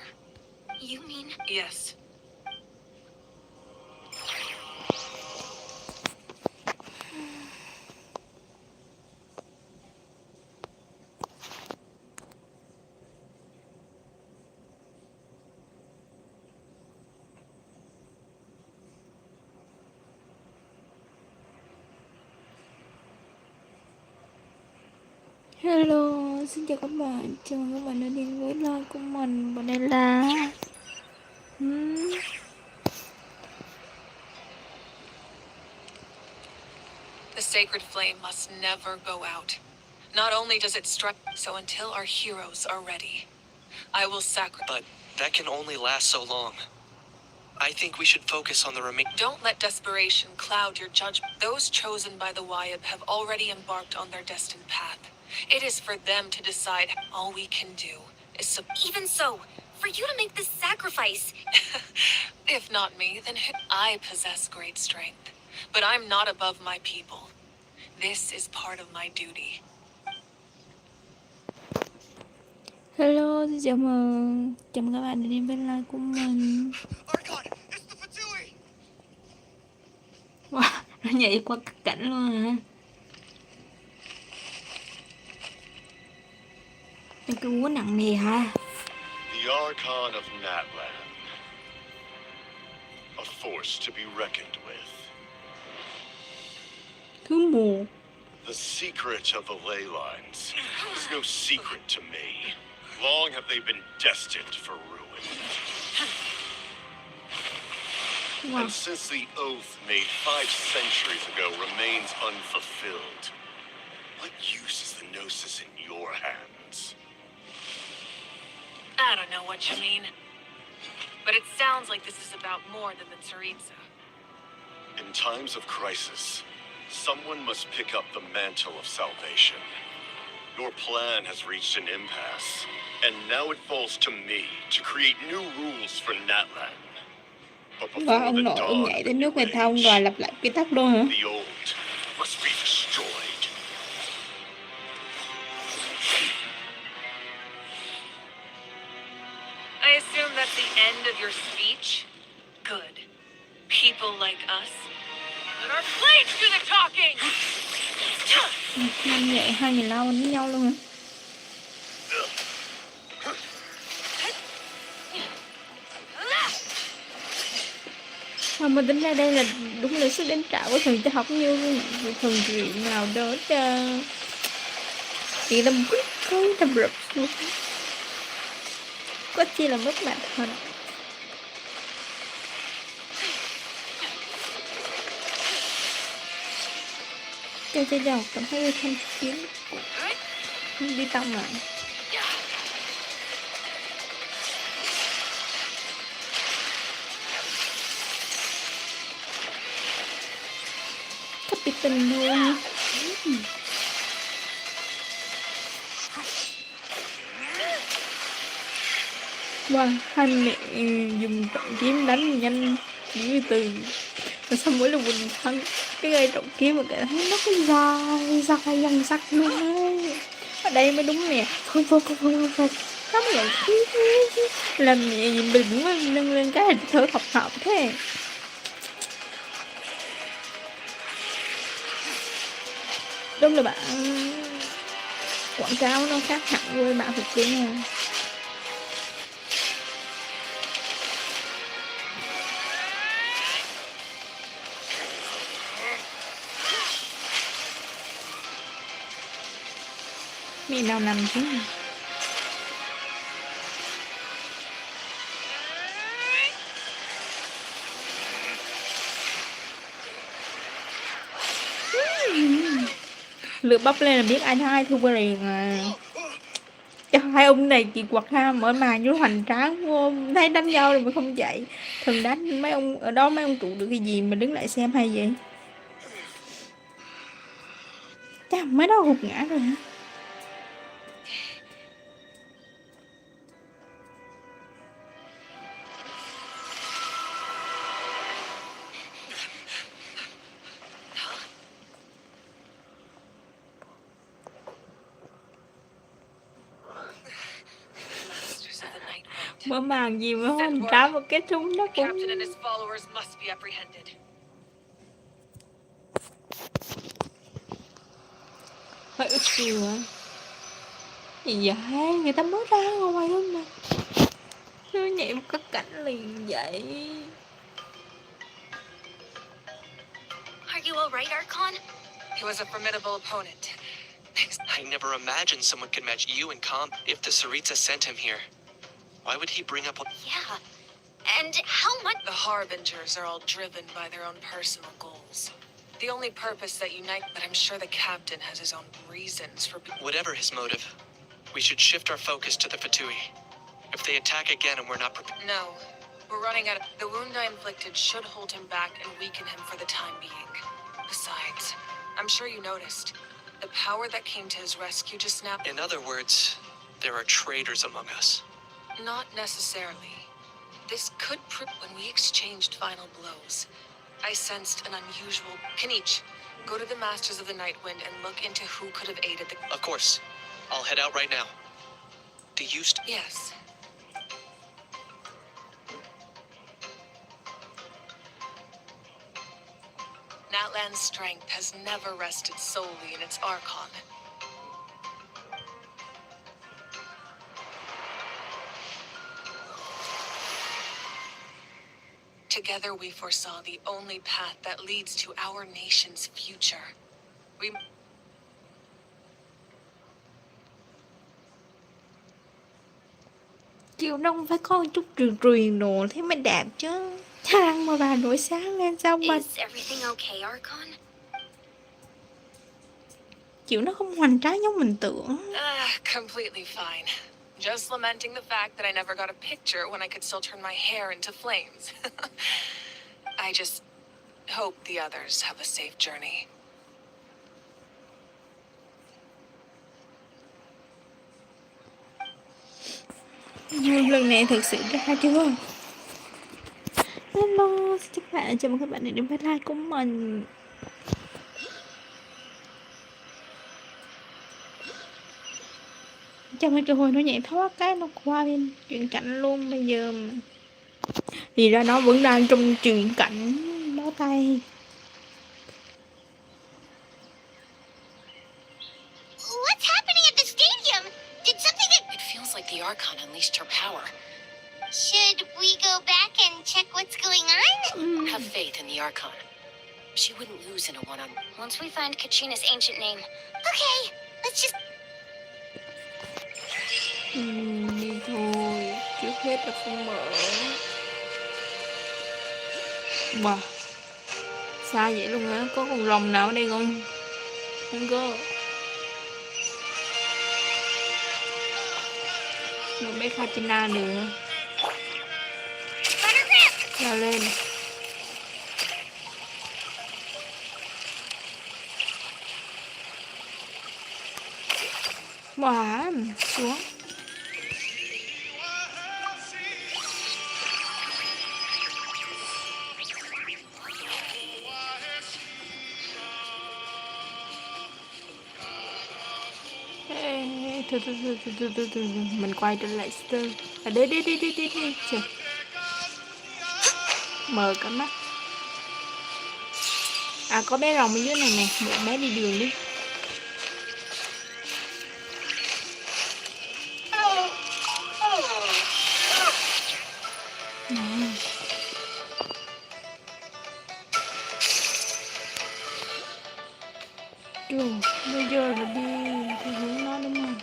You mean? Yes. Hello, xin chào các bạn, chào mừng các bạn đã đến với live của mình. Và đây là The sacred flame must never go out. Not only does it strike, so until our heroes are ready, I will sacrifice. But that can only last so long. I think we should focus on the remaining. Don't let desperation cloud your judgment. Those chosen by the Wyab have already embarked on their destined path. It is for them to decide. All we can do is Even so, for you to make this sacrifice. If not me, then I possess great strength. But I'm not above my people. This is part of my duty. Hello, xin chào mừng các bạn đã đến với live của mình. Archon, it's the Fatui! Wow, nó nhảy qua các cảnh luôn hả? Cái cú nặng nề hả? The Archon of Natlan. A force to be reckoned with. Thứ một. The secret of the ley lines is no secret to me. Long have they been destined for ruin. Wow. And since the oath made 5 centuries ago remains unfulfilled, what use is the Gnosis in your hands? I don't know what you mean. But it sounds like this is about more than the Tsaritsa. In times of crisis, someone must pick up the mantle of salvation. Your plan has reached an impasse, and now it falls to me to create new rules for Natlan. But Và before ông the nội ông dawn nhảy of đến the nước new người ta, ông age, đòi lặp lại quy tắc luôn hả? the old must be destroyed. I assume that's the end of your speech? Good. People like us. Let our blades do the talking! Năm vậy hai người lao với nhau luôn hả? Mà tính ra đây là đúng là sức đánh trả của thần cho học như thần truyện nào đó chỉ là quyết không thầm rập luôn. Có chi là mất mặt thật. Chơi đầu cảm thấy thanh chiến đi tông lại. Thích bị tình luôn. Wow, hai mẹ dùng trọng kiếm đánh nhanh như từ. Và xong mỗi lần mình thắng cái cây trọng kiếm mà cảm thấy nó có dài dằn sắc luôn ấy. Ở đây mới đúng nè. Không nó mới vậy. Làm nhẹ gì mình cũng nâng lên cái hình thở hợp thế. Đúng là bạn quảng cáo nó khác hẳn với bạn thực tế nha. Mẹ nào nằm chứ. Lửa bắp lên là biết ai hai thua qua liền à. Cho hai ông này chị quật ha, mở màn vô hoành tráng vô, thấy đánh nhau rồi mà không chạy. Thường đánh mấy ông ở đó, mấy ông trụ được cái gì mà đứng lại xem hay vậy. Chắc mấy đó gục ngã rồi hả? Mở màn gì mà Send hoành word. tráng một cái súng nó The cũng captain and his followers must be apprehended. hơi ức xìu á. Gì vậy? Người ta mới ra ngoài luôn mà. Cứ nhảy một cái cảnh liền vậy. Are you alright, Archon? He was a formidable opponent. I never imagined someone could match you in comp. If the Saritsa sent him here, why would he bring up a... Yeah. And how much? The Harbingers are all driven by their own personal goals. The only purpose that unite, but I'm sure the captain has his own reasons for... Whatever his motive, we should shift our focus to the Fatui. If they attack again and we're not prepared... No. We're running out of... The wound I inflicted should hold him back and weaken him for the time being. Besides, I'm sure you noticed. The power that came to his rescue just now... In other words, there are traitors among us. Not necessarily. This could prove... When we exchanged final blows, I sensed an unusual... Kanich, go to the Masters of the Night Wind and look into who could have aided the... Of course. I'll head out right now. Do you... Yes. Natlan's strength has never rested solely in its Archon. Together we foresaw the only path that leads to our nation's future. We... Chiều đông phải có chút truyền truyền đồ thế mới đẹp chứ. Thang mà bà nổi sáng lên sao mà Is everything okay, Archon? chịu nó không hoành tráng giống mình tưởng. Completely fine. Just lamenting the fact that I never got a picture when I could still turn my hair into flames. I just hope the others have a safe journey. Nhưng lần này thực sự ra chưa? Hello, xin chào các bạn, chào mừng các bạn đến với like của mình. Chào mấy hồi nó nhảy thoát cái nó qua bên chuyện cảnh luôn bây giờ. Thì ra nó vẫn đang trong chuyện cảnh bó tay. What's happening at the stadium? Did something... It feels like the Archon unleashed her power. Should we go back and check what's going on? Have faith in the Archon. She wouldn't lose in a one-on-one. Once we find Kachina's ancient name. Okay, let's just... Đi thôi, trước hết là không mở. Wow, xa vậy luôn hả? Có con rồng nào ở đây không? Không có. Một bé Kachina nữa. Leo lên. Wow, xuống. Thôi. Mình quay trở lại Stir. À đi. Trời. Mở cả mắt. À có bé rồng ở dưới này nè, một bé đi đường đi. Trời, bây giờ là đi theo hướng nó đúng không?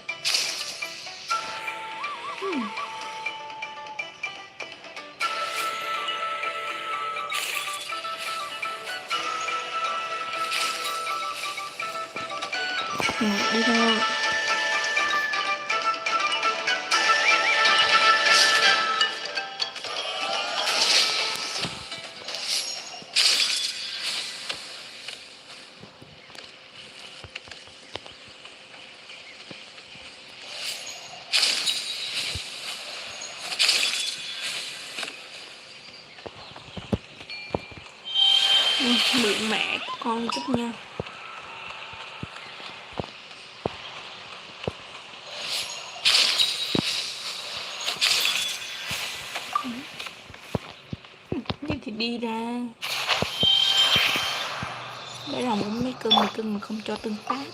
Đi thôi. Luyện mẹ của con chút nha. đi ra. Để lòng cũng mấy cưng mà không cho tương tác.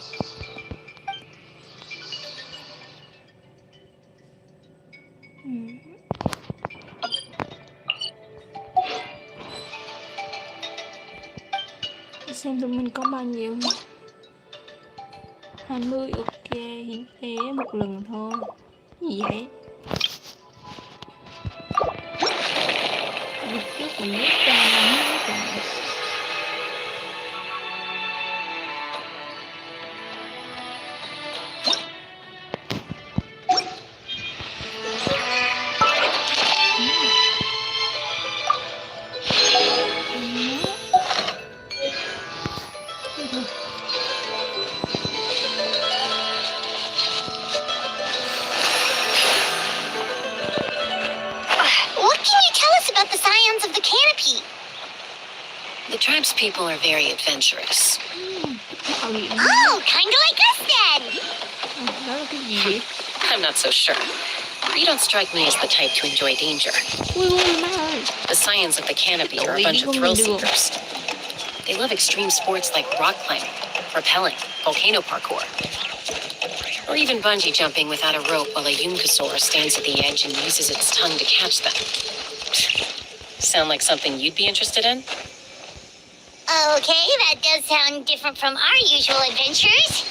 Xem tụi mình có bao nhiêu. 20, ok, hiển thị một lần thôi. Gì vậy? Đi trước mình lướt ra hết rồi. What can you tell us about the scions of the canopy? The tribe's people are very adventurous. Oh, kind of like us then. Đó là cái gì vậy? I'm not so sure. You don't strike me as the type to enjoy danger. Má ơi. The scions of the canopy are a bunch of thrill seekers. They love extreme sports like rock climbing, rappelling, volcano parkour, or even bungee jumping without a rope while a Yunkasaur stands at the edge and uses its tongue to catch them. Sound like something you'd be interested in? Okay, that does sound different from our usual adventures.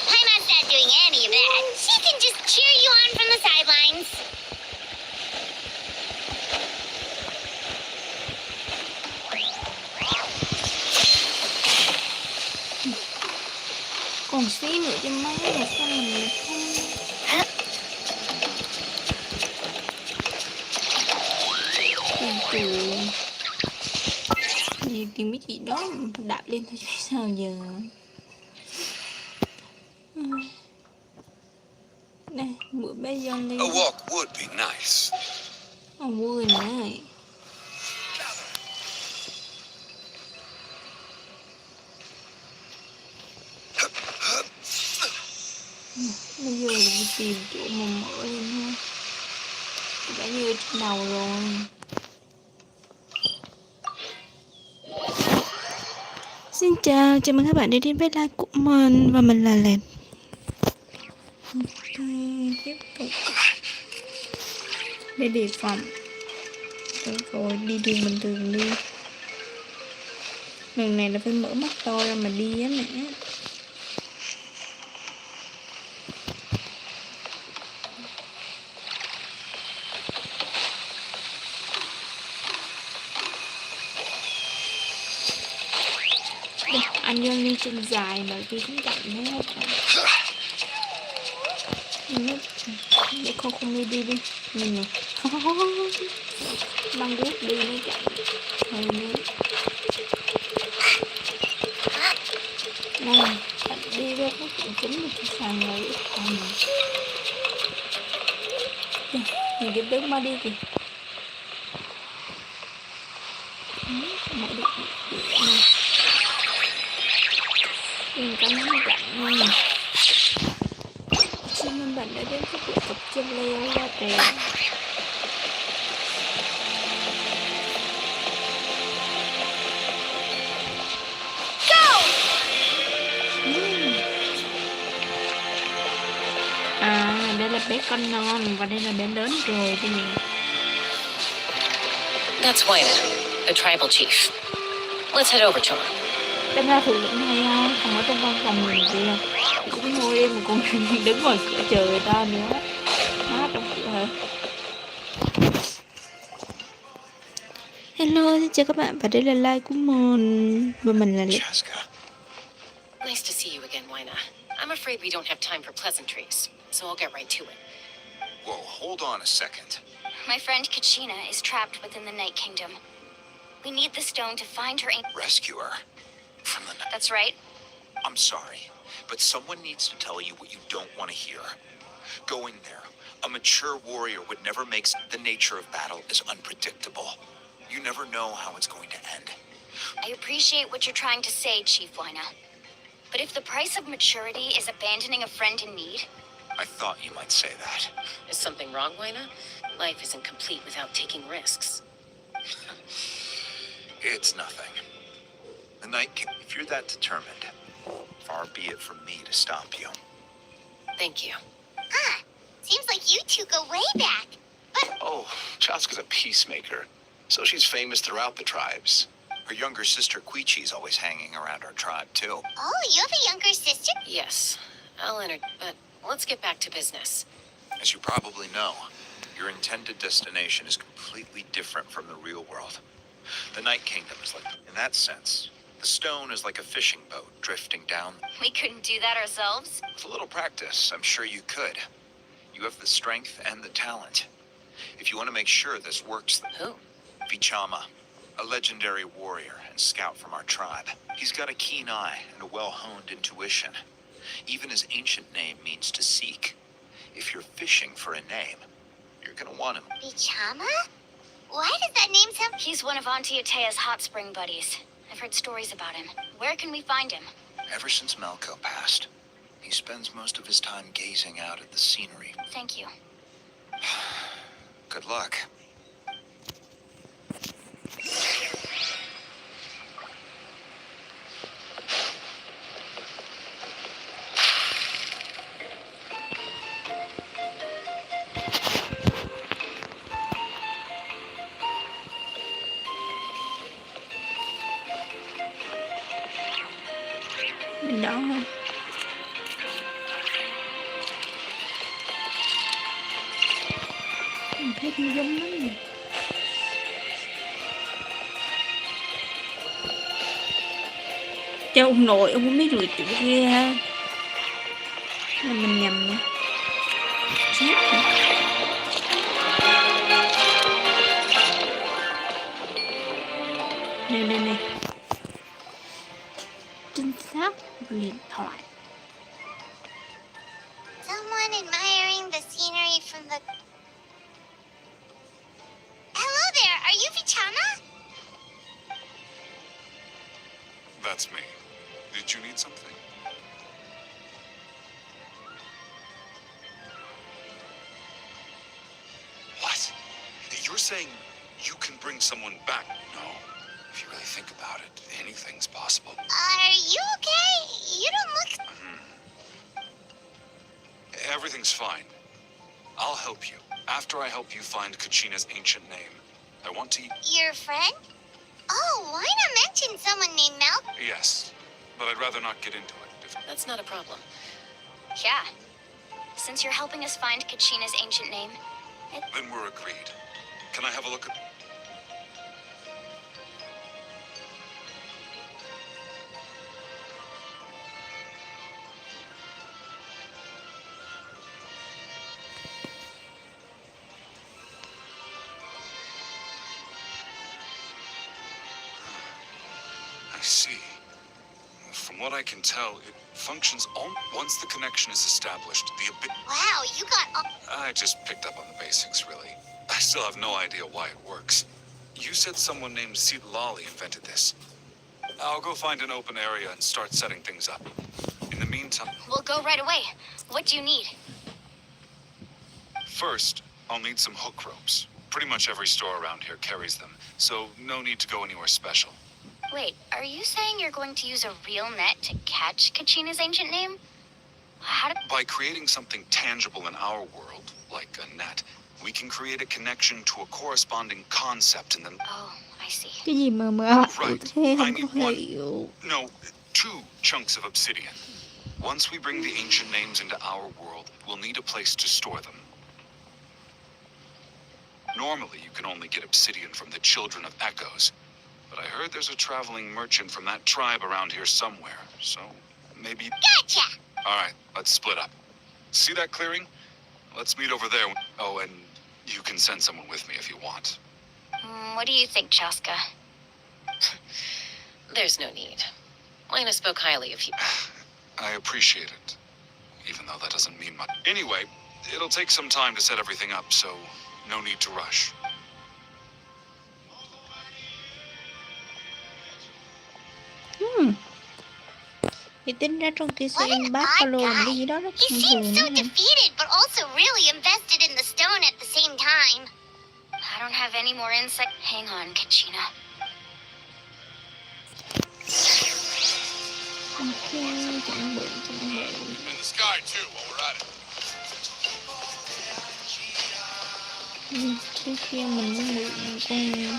Paimon's not doing any of that. She can just cheer you on from the sidelines. Còn xí nữa cho má mà sao mình lại không. Trời. Gì tìm mấy chị đó đạp lên thôi chứ sao giờ. Đây, bữa bé Giao Lưu. A walk would be nice. Vui này. Bây giờ đi tìm chỗ mà mở lên thôi. Đã như trên đầu rồi. Xin chào mừng các bạn đến với live của mình. Và mình là Lẹt. Ok, tiếp tục. Để đề phòng. Rồi đi đường bình thường đi. Lần này là phải mở mắt to ra mà đi á mẹ. Anh Nhân đi chân dài mà tôi cũng chậm hết. Để con không đi đi. Nhìn nè. Băng rút đi nó chậm. Thôi nữa. Này, bạn đi ra có chuyện chính mà tôi sàn rồi. Nhìn cái đứng mà đi kìa. Mở được này. Đừng có nắm chặn nha. Xin ơn bạn đã đến với cuộc tập trên leo qua trèo. À, đây là bé con non và đây là bé lớn rồi đây nè. That's Wayne, the tribal chief. Let's head over to him. Đâm ra thủ lĩnh hay không? Không ở trong văn phòng mình kìa. Cũng ngồi em mà cũng đứng ngoài cửa chờ người ta nữa. Má trong cửa hả? Hello, xin chào các bạn và đây là live của mình. Và mình là Lịch. Nice to see you again, Wayna. I'm afraid we don't have time for pleasantries, so I'll get right to it. Whoa, hold on a second. My friend Kachina is trapped within the Night Kingdom. We need the stone to find her. Rescue her from the night. That's right. I'm sorry, but someone needs to tell you what you don't want to hear. Going there, a mature warrior would never make the nature of battle is unpredictable. You never know how it's going to end. I appreciate what you're trying to say, Chief Wayna. But if the price of maturity is abandoning a friend in need... I thought you might say that. Is something wrong, Wayna? Life isn't complete without taking risks. It's nothing. The Night King, if you're that determined, far be it from me to stop you. Thank you. Ah, seems like you two go way back. But Oh, Chaska's a peacemaker, so she's famous throughout the tribes. Her younger sister Quichi's always hanging around our tribe, too. oh, you have a younger sister? Yes, I'll enter, but let's get back to business. As you probably know, your intended destination is completely different from the real world. The Night Kingdom is like, in that sense, the stone is like a fishing boat drifting down. We couldn't do that ourselves. With a little practice, I'm sure you could. You have the strength and the talent. If you want to make sure this works, Who? Vichama, a legendary warrior and scout from our tribe. He's got a keen eye and a well-honed intuition. Even his ancient name means to seek. If you're fishing for a name, you're gonna want him. Bichama? Why does that name sound... He's one of Auntie Atea's hot spring buddies. I've heard stories about him. Where can we find him? Ever since Melko passed, he spends most of his time gazing out at the scenery. Thank you. Good luck. Mình đỡ hơn. Mình thấy cũng giống lắm nè. Cho ông nội, ông không biết lựa chữ kia ha. Là mình nhầm nè. Chết rồi. Nè. Trinh sát điện thoại. Someone admiring the scenery from the... Hello there, are you Vichama? That's me. Did you need something? What? You're saying you can bring someone back? No. If you really think about it, anything's possible. Are you okay? You don't look... Everything's fine. I'll help you. After I help you find Kachina's ancient name, I want to... Your friend? Oh, why not mention someone named Mel? Yes, but I'd rather not get into it. That's not a problem. Yeah. Since you're helping us find Kachina's ancient name, Then we're agreed. Can I have a look at... I see. From what I can tell, it functions once the connection is established. Wow, you got all... I just picked up on the basics, really. I still have no idea why it works. You said someone named Sid Lally invented this. I'll go find an open area and start setting things up. In the meantime... we'll go right away. What do you need? First, I'll need some hook ropes. Pretty much every store around here carries them, so no need to go anywhere special. Wait, are you saying you're going to use a real net to catch Kachina's ancient name? How did... By creating something tangible in our world, like a net, we can create a connection to a corresponding concept in the... Oh, I see. Cái gì mà Right. thế I không need có one. hiểu. No, 2 chunks of obsidian. Once we bring the ancient names into our world, we'll need a place to store them. Normally, you can only get obsidian from the Children of Echoes, but I heard there's a traveling merchant from that tribe around here somewhere, so maybe... Gotcha! All right, let's split up. See that clearing? Let's meet over there. Oh, and you can send someone with me if you want. What do you think, Chaska? There's no need. Lena spoke highly of you. I appreciate it, even though that doesn't mean much. Anyway, it'll take some time to set everything up, so no need to rush. Thì tính ra trong kia What xem an Buffalo odd làm cái guy. gì đó rất He thông thường seems so đó. defeated, but also really invested in the stone at the same time. I don't have any more insight. Hang on, Kachina. Ok, chuẩn bị. In the sky too, while we're at it. Trước kia mình muốn mượn con đây.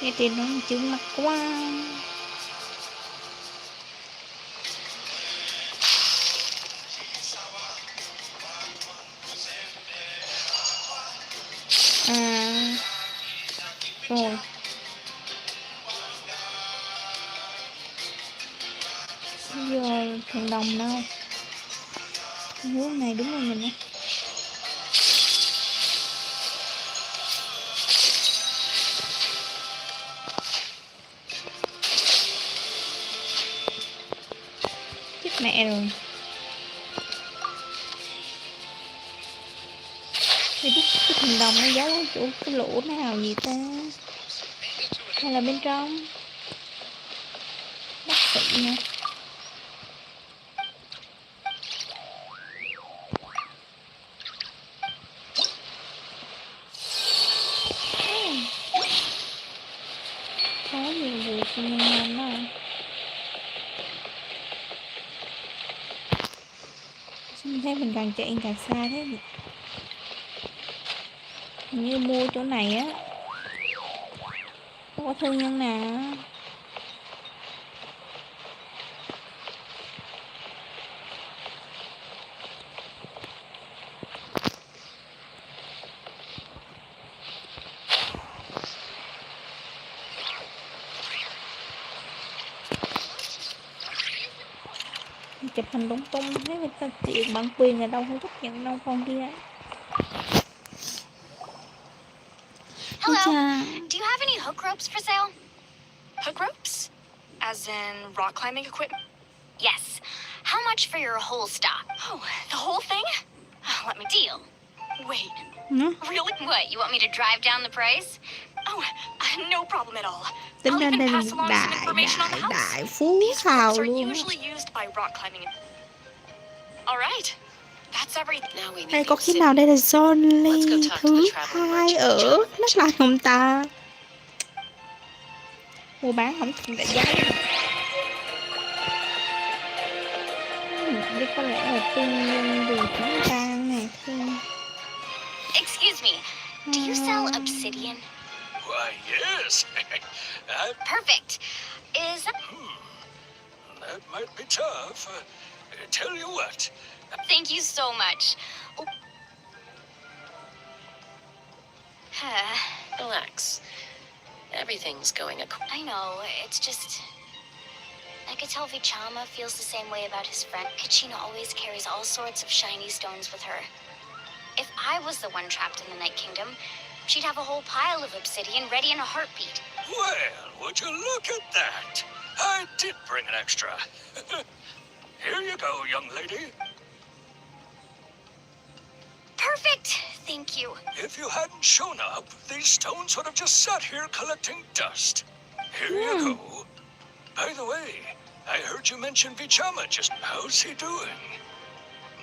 Cái tiền nó chướng mặt quá. Rồi. Bây giờ thằng đồng đâu? Hướng này đúng rồi mình á. Chết mẹ rồi. Cái thằng đồng nó giấu ở chỗ cái lỗ nào vậy ta? Hay là bên trong? Bác sĩ nha. Có nhiều việc mình làm đó. Sao thấy mình càng chạy càng xa thế nhỉ? Hình như mua chỗ này á có thương nhân nào. Chụp hình lung tung thế người ta chuyện bản quyền là đâu không chấp nhận đâu con kia. Hello. Do you have any hook ropes for sale? Hook ropes? As in rock climbing equipment? Yes. How much for your whole stock? Oh, the whole thing? Let me deal. Wait. Really? What, you want me to drive down the price? Oh, no problem at all. Tính I'll ra even đây là pass along some information on the house. đại phú These hào ropes are luôn. usually used by rock climbing. All right. That's everything. Now we Đây need có the khi city. nào đây là John Let's go Lee talk to thứ the traveling 2 merchant ở John đất lại không ta? Mua bán không thành đại giá. Đây có lẽ là tiên nhân đường chúng ta này. Excuse me. Do you sell obsidian? Why, yes. Perfect. Is that... That might be tough. Tell you what. Thank you so much. Relax. Everything's going I know, it's just... I could tell Vichama feels the same way about his friend. Kachina always carries all sorts of shiny stones with her. If I was the one trapped in the Night Kingdom, she'd have a whole pile of obsidian ready in a heartbeat. Well, would you look at that? I did bring an extra. Here you go, young lady. Perfect! Thank you. If you hadn't shown up, these stones would have just sat here collecting dust. Here you go. By the way, I heard you mention Vichama just. How's he doing?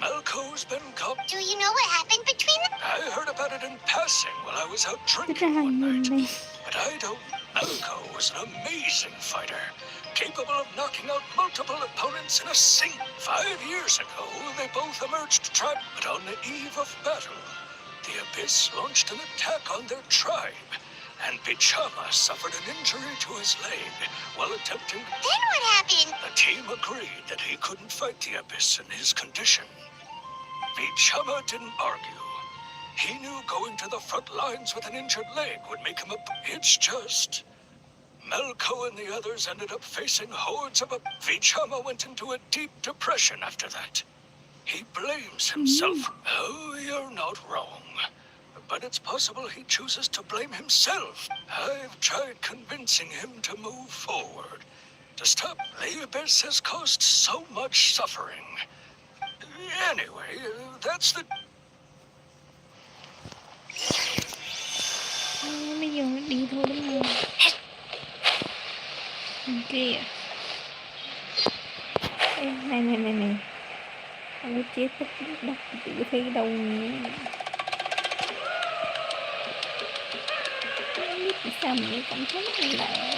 Malco's been caught. Do you know what happened between them? I heard about it in passing while I was out drinking one night. But I don't. Malco was an amazing fighter, capable of knocking out multiple opponents in a single. 5 years ago, they both emerged tribe, but on the eve of battle, the Abyss launched an attack on their tribe, and Vichama suffered an injury to his leg while attempting. Then what happened? The team agreed that he couldn't fight the Abyss in his condition. Vichama didn't argue. He knew going to the front lines with an injured leg would make him a... It's just... Malco and the others ended up facing hordes of... Vichama went into a deep depression after that. He blames himself. Oh, you're not wrong. But it's possible he chooses to blame himself. I've tried convincing him to move forward. To stop. The Abyss has caused so much suffering. Anyway, that's the... Bây giờ nó đi thôi đúng không? Kìa. Này. Không có chết tất đất tự thấy đâu nữa. Không biết sao mình cảm thấy rất là lạ.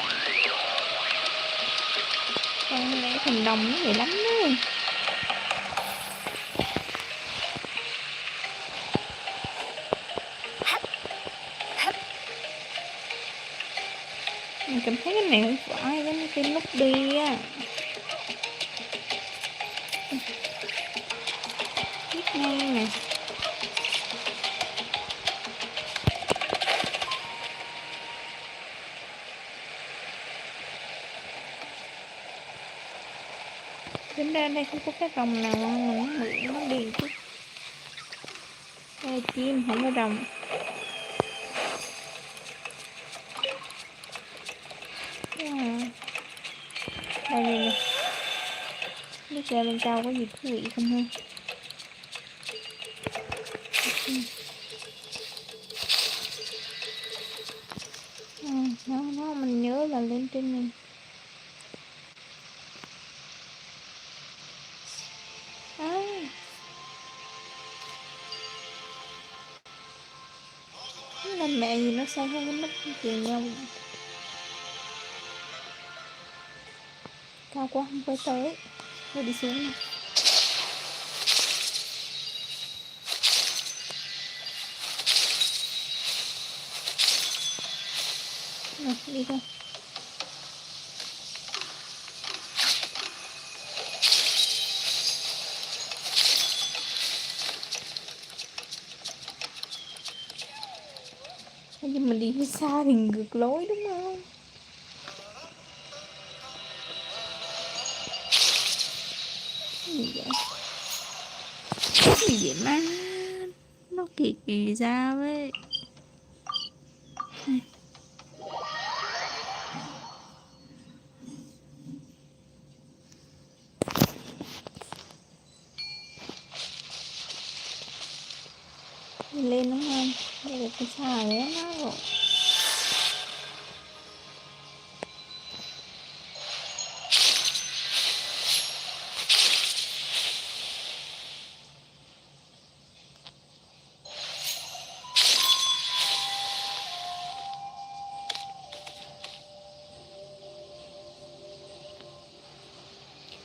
Con này thành đồng nó vậy lắm đó. Mình cảm thấy cái này không phải cái nút đi á. Tiếp ngay nè. Đến đây không có cái rồng nào mà mình mượn nó đi chứ. Đây là chim không có rồng. Đây nè. Biết ra bên sau có gì thú vị không ha? Nó mình nhớ là lên trên này. Là mẹ gì nó sao không có mất chiều nhau. Cao quá không phải tới. Thôi đi xuống nè. Đi thôi. Nhưng mình đi hơi xa thì ngược lối đúng không? Gì vậy? Gì vậy má? Nó kỳ ra với. Lên đúng không? Đây là cái xa đấy nó rồi.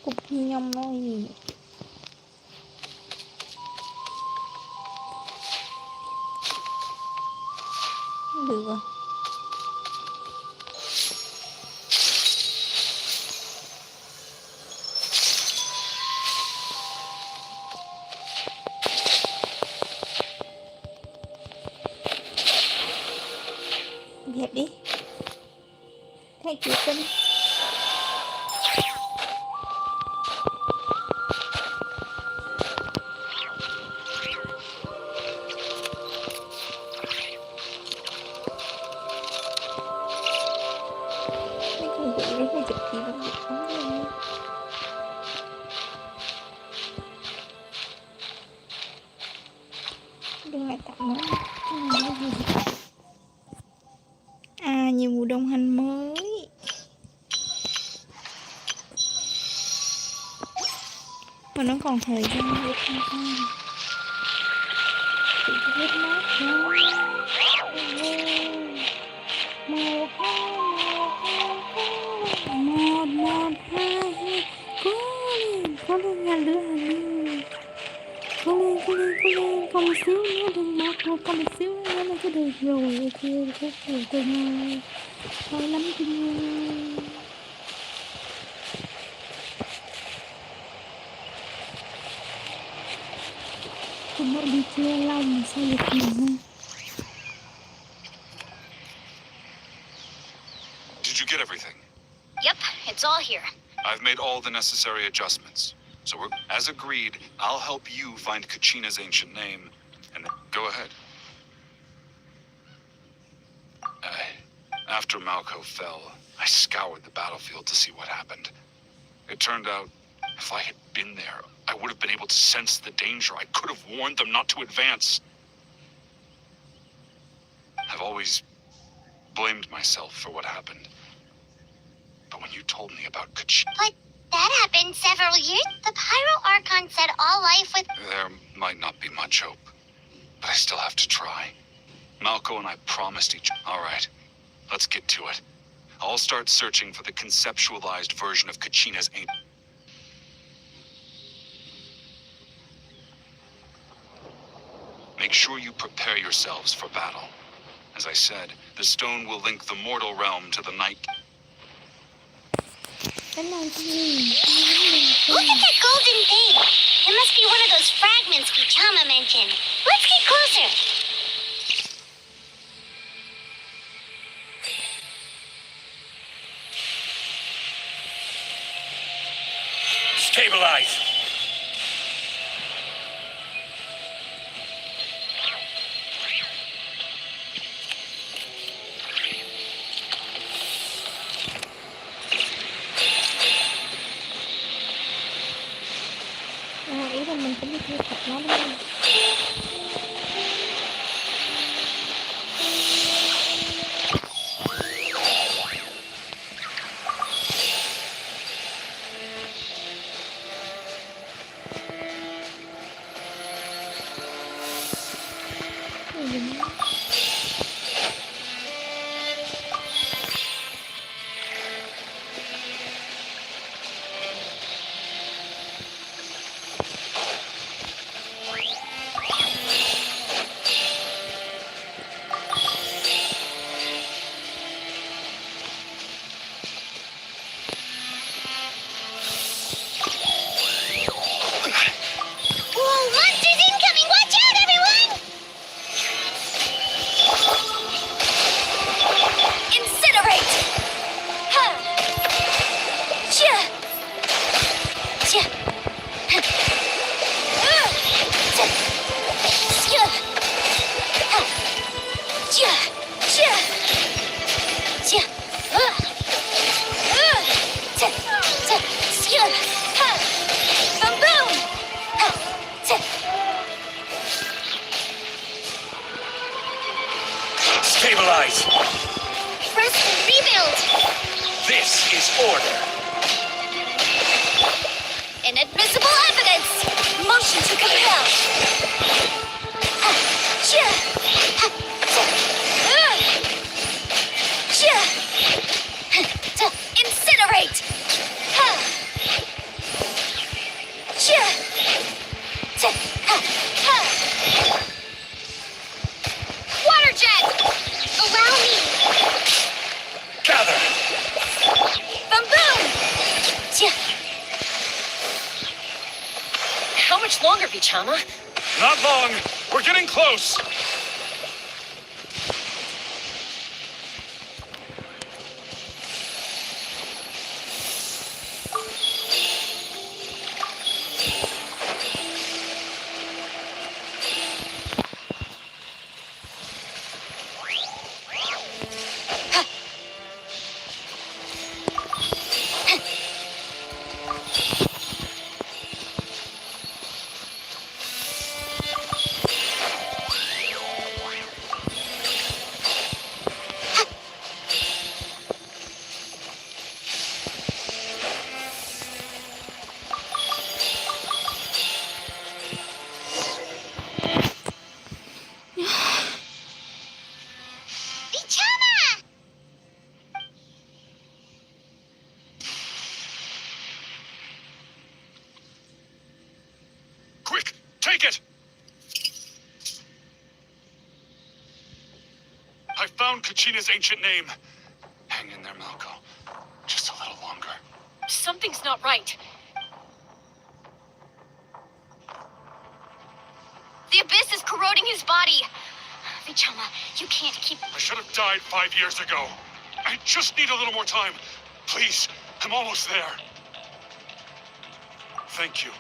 Cục nhông nó gì vậy? Được rồi. Dẹp đi. Thay chữ tinh. Đừng lại tặng nữa. Nhiều mùa đồng hành mới. Mà nó còn thời gian để tham quan. Chị có hết mát không? Một hai có lên nhà lửa hình. Có lên còn một xíu nữa đừng mát một còn một xíu nữa là cái được rồi. Ok có thể từ ngày thôi lắm chứ nha. Không có đi chơi lâu mà sao được mình ha. Did you get everything? Yep, it's all here. I've made all the necessary adjustments. So as agreed, I'll help you find Kachina's ancient name. And go ahead. After Malko fell, I scoured the battlefield to see what happened. It turned out, if I had been there, I would have been able to sense the danger. I could have warned them not to advance. I've always blamed myself for what happened. But when you told me about Kachina... That happened several years. The Pyro Archon said all life with... There might not be much hope, but I still have to try. Malco and I promised each... Alright, let's get to it. I'll start searching for the conceptualized version of Kachina's ancient... Make sure you prepare yourselves for battle. As I said, the stone will link the mortal realm to the night... Look at that golden thing. It must be one of those fragments Vichama mentioned. Let's get closer. Stabilize. Ý là mình cũng đi thu thập nó đúng không? Stabilize. Rest and rebuild. This is order. Inadmissible evidence. Motion to compel. Incinerate. Water jet. Allow me. Gather. Boom boom. How much longer, Vichama? Not long! We're getting close! Quick! Take it! I found Kachina's ancient name. Hang in there, Malco. Just a little longer. Something's not right. The abyss is corroding his body. Vichama, you can't keep... I should have died 5 years ago. I just need a little more time. Please, I'm almost there. Thank you.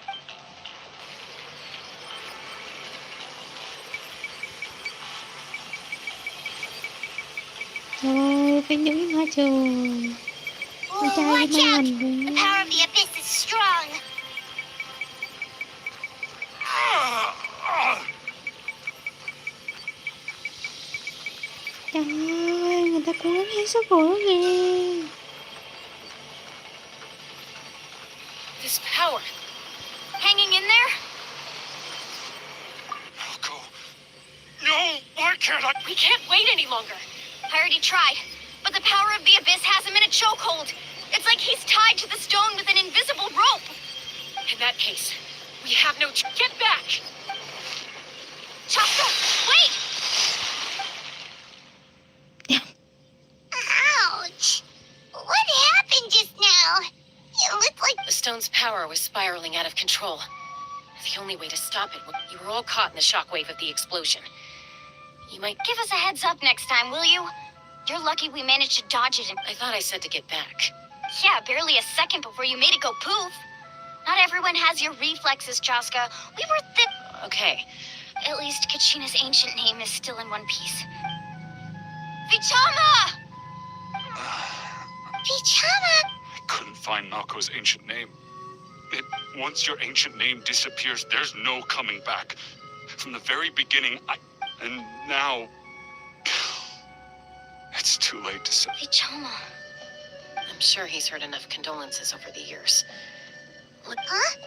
Trời ơi, cái những hóa trường. Con trai với Watch out. màn The với... power of the abyss is strong. Trời ơi, người ta cố gắng hết sức rồi đó kìa. This power. Hanging in there? Malco. No, why can't I? We can't wait any longer. I already tried, but the power of the abyss has him in a chokehold. It's like he's tied to the stone with an invisible rope. In that case, we have no get back! Chaska, wait! Ouch! What happened just now? It looked like... The stone's power was spiraling out of control. The only way to stop it was... You were all caught in the shockwave of the explosion. You might... Give us a heads up next time, will you? You're lucky we managed to dodge it. I thought I said to get back. Yeah, barely a second before you made it go poof. Not everyone has your reflexes, Chaska. We were Okay. At least Kachina's ancient name is still in one piece. Vichama! Vichama! I couldn't find Malco's ancient name. Once your ancient name disappears, there's no coming back. From the very beginning, and now... It's too late to say. Vichama. I'm sure he's heard enough condolences over the years. Huh?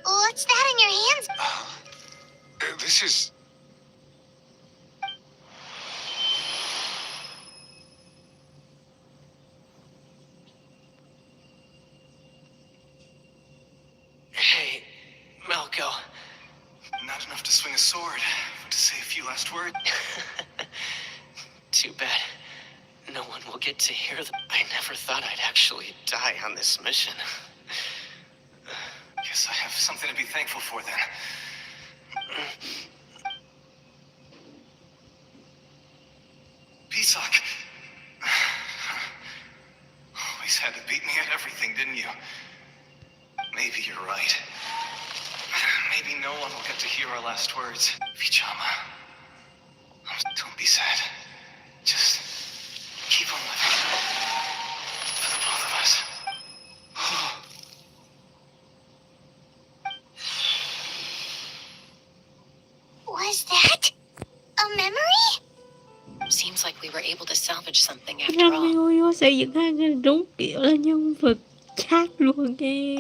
What's that in your hands? This is... Hey, Malco. Not enough to swing a sword, but to say a few last words. Too bad. No one will get to hear them. I never thought I'd actually die on this mission. Guess I have something to be thankful for then. Pisak. Always had to beat me at everything, didn't you? Maybe you're right. Maybe no one will get to hear our last words. Vichama. Don't be sad. Just keep on living. For the both of us. Was that a memory? Seems like we were able to salvage something after Rami all. ơi, nó xây dựng hai người đúng kiểu là nhân vật khác luôn kìa.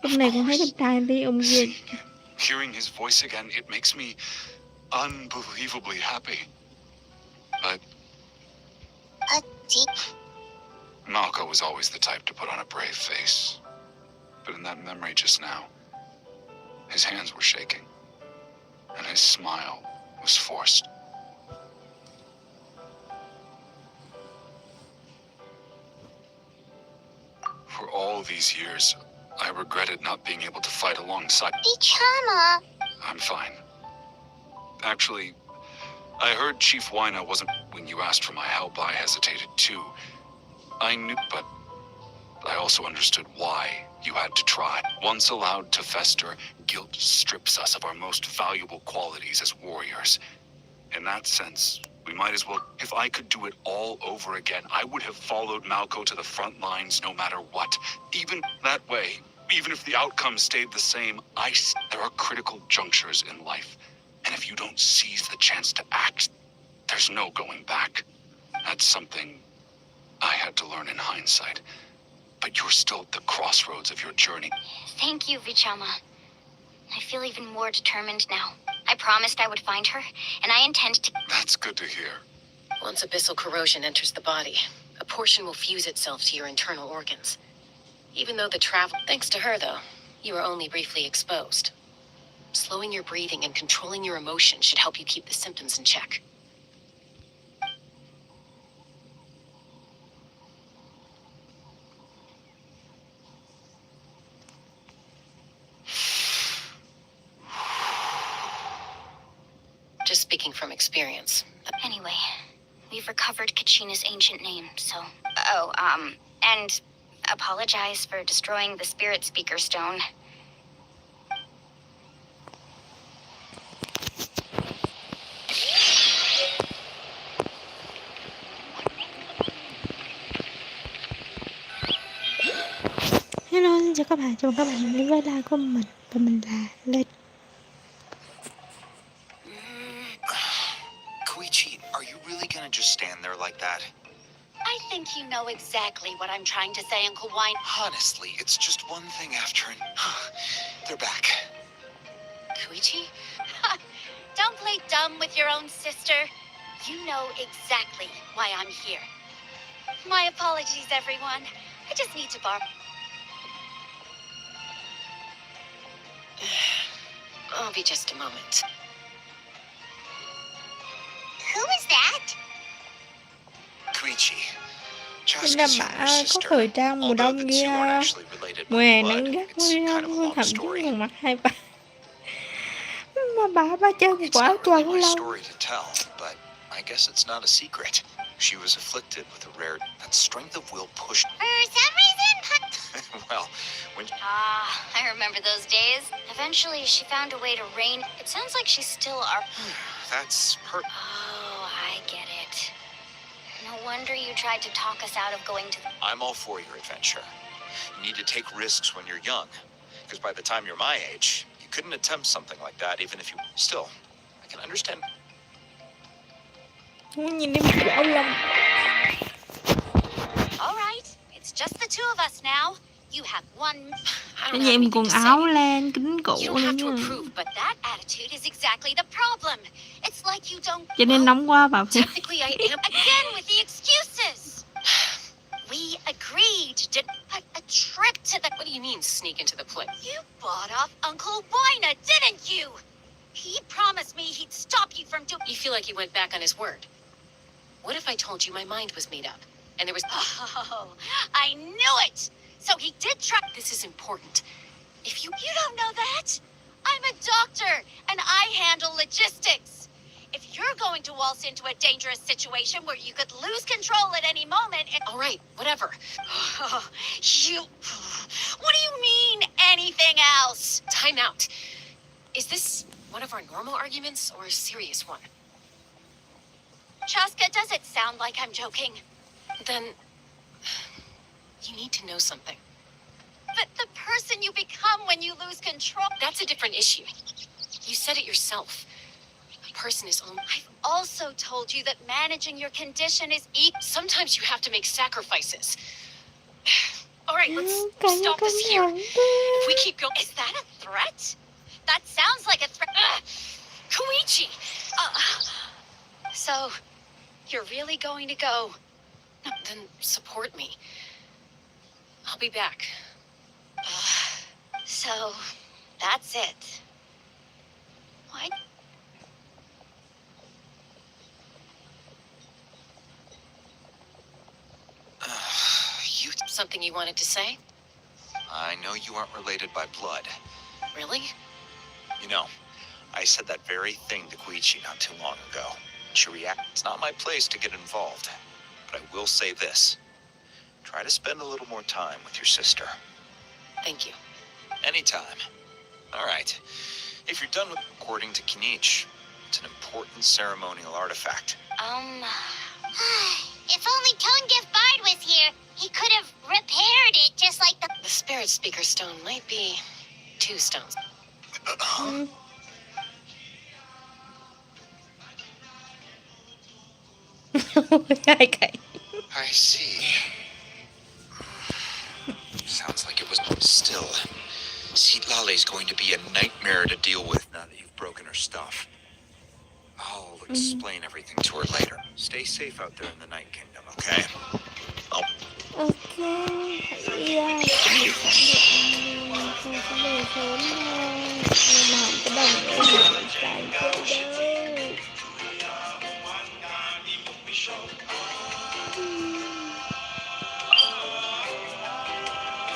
Lúc này còn thấy đẹp trai tí ông kia. Hearing his voice again, it makes me unbelievably happy. But Malco was always the type to put on a brave face. But in that memory just now, his hands were shaking, and his smile was forced. For all these years, I regretted not being able to fight alongside. Vichama. I'm fine. Actually, I heard Chief Wina wasn't... When you asked for my help, I hesitated too. I knew, but I also understood why you had to try. Once allowed to fester, guilt strips us of our most valuable qualities as warriors. In that sense, we might as well... If I could do it all over again, I would have followed Malco to the front lines no matter what. Even that way, even if the outcome stayed the same, there are critical junctures in life. And if you don't seize the chance to act, there's no going back. That's something I had to learn in hindsight. But you're still at the crossroads of your journey. Thank you, Vichama. I feel even more determined now. I promised I would find her, and I intend to... That's good to hear. Once abyssal corrosion enters the body, a portion will fuse itself to your internal organs. Even though the travel... Thanks to her, though, you were only briefly exposed. Slowing your breathing and controlling your emotions should help you keep the symptoms in check. Just speaking from experience. Anyway, we've recovered Kachina's ancient name, so... and apologize for destroying the Spirit Speaker Stone. Hello, xin chào các bạn, chào mừng các bạn đến với live của mình. Và mình là Lịch. Koichi, are you really gonna just stand there like that? I think you know exactly what I'm trying to say, Uncle Wine. Honestly, it's just one thing after and they're back. Koichi? Don't play dumb with your own sister. You know exactly why I'm here. My apologies, everyone. I just need to borrow. I'll be just a moment. Who was that? Koichi. Chính là bả có thời trang mùa đông kia. Mùa nắng gắt mùa đông, thậm chí còn mặc hai ba. Mà bà chân quá chuẩn lắm. I guess it's not a secret. She was afflicted with a rare that strength of will pushed. For some reason, Well, when I remember those days. Eventually, she found a way to reign. It sounds like she's still our... that's her. Oh, I get it. No wonder you tried to talk us out of going to the... I'm all for your adventure. You need to take risks when you're young, because by the time you're my age, you couldn't attempt something like that, even if you... Still, I can understand. Nhìn em của ông Long. All right, it's just the two of us now. You have one... Anh em quần áo len kính cũ nữa nha. But that attitude is exactly the problem. It's like you don't... Cho nên nóng quá bà Phi. Technically, I am again with the excuses. We agreed to a trip to the... What do you mean, sneak into the place? You bought off Uncle Wina, didn't you? He promised me he'd stop you from doing... You feel like he went back on his word. What if I told you my mind was made up and there was... Oh, I knew it! So he did try... This is important. If you... You don't know that? I'm a doctor, and I handle logistics. If you're going to waltz into a dangerous situation where you could lose control at any moment... All right, whatever. You... What do you mean, anything else? Time out. Is this one of our normal arguments or a serious one? Chaska, does it sound like I'm joking? Then... you need to know something. But the person you become when you lose control... That's a different issue. You said it yourself. A person is only... I've also told you that managing your condition is Sometimes you have to make sacrifices. All right, let's stop this here. If we keep going... Is that a threat? That sounds like a threat. Koichi! So, you're really going to go? Then support me. I'll be back. So, that's it. What? Something you wanted to say? I know you aren't related by blood. Really? You know, I said that very thing to Koichi not too long ago. She reacted. It's not my place to get involved, but I will say this. Try to spend a little more time with your sister. Thank you. Anytime. All right. If you're done with according to Kinich, it's an important ceremonial artifact. if only Tone Gift Bard was here, he could have repaired it just like the... The Spirit Speaker Stone might be 2 stones. I see. Sounds like it was still. Lale's going to be a nightmare to deal with now that you've broken her stuff. I'll explain everything to her later. Stay safe out there in the Night Kingdom, okay?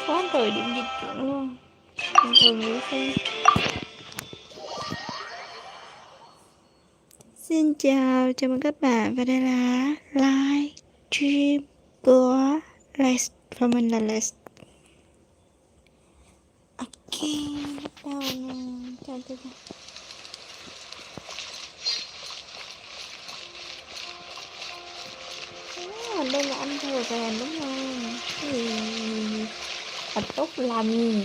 Có thời điểm dịch chuyển luôn. Thường nghĩ xem. Xin chào, chào mừng các bạn, và đây là Livestream của Les, và mình là Les. Ok, bắt đầu nha. Chào tất cả. Đây là anh thờ vàng đúng không? Cái gì thật tốt lành.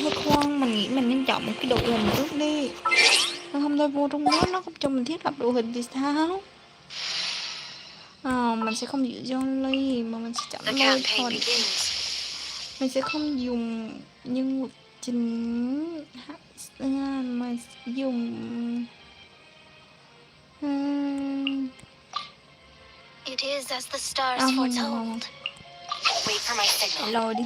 Thôi khoan, mình nghĩ mình nên chọn một cái đội hình trước đi. Không thôi vô trong đó nó không cho mình thiết lập đội hình thì sao? Mình sẽ không giữ Giao Lưu mà mình sẽ chọn lôi thôi. Mình sẽ không dùng nhân vật chính mà dùng It is as the stars foretold. Wait for my signal. lôi đi.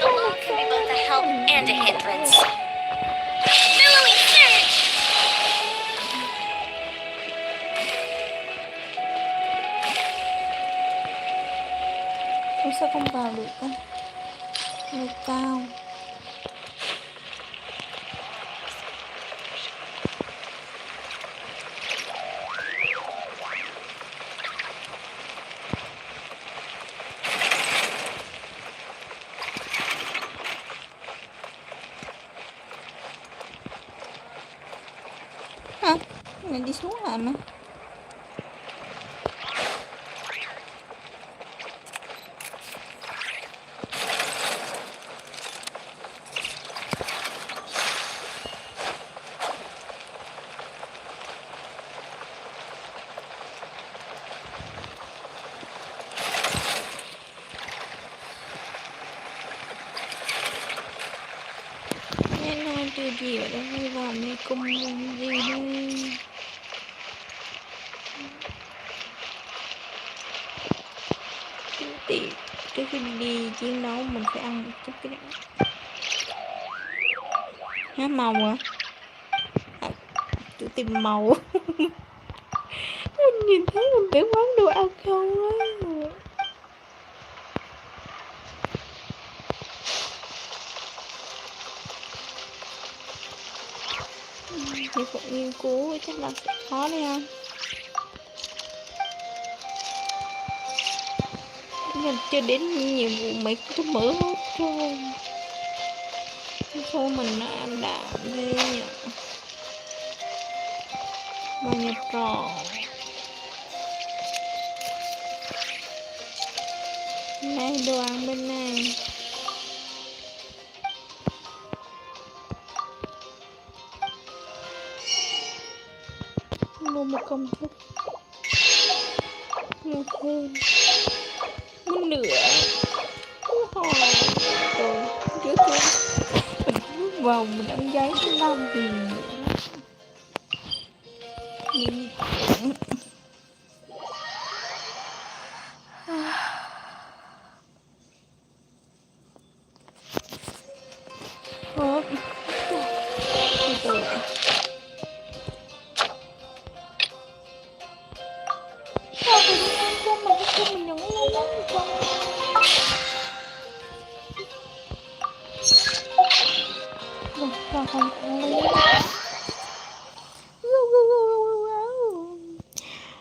The law can be both a help and a hindrance. Billowing surge! Ủa sao không vào được ta? Lôi cao. Mình đi xuống lại mà. Điều gì ở đây vào mê cung gì đây? Thì trước khi đi chiến đấu mình phải ăn một chút cái đã. Há màu à? Tự tìm màu. Mình nhìn thấy mình tưởng quán đồ ăn không á. Thì phụ nghiên cứu chắc là sẽ khó đấy ha. Mình chưa đến nhiệm vụ mấy tôi mở hết rồi. Số mình nó ảm đạm đi. Mà nhập trò. Đây đồ ăn bên này. Mua một công thức. Mua thêm. Mua nửa. Rồi trước tiên mình bước vào mình ăn giấy cái làm gì nữa.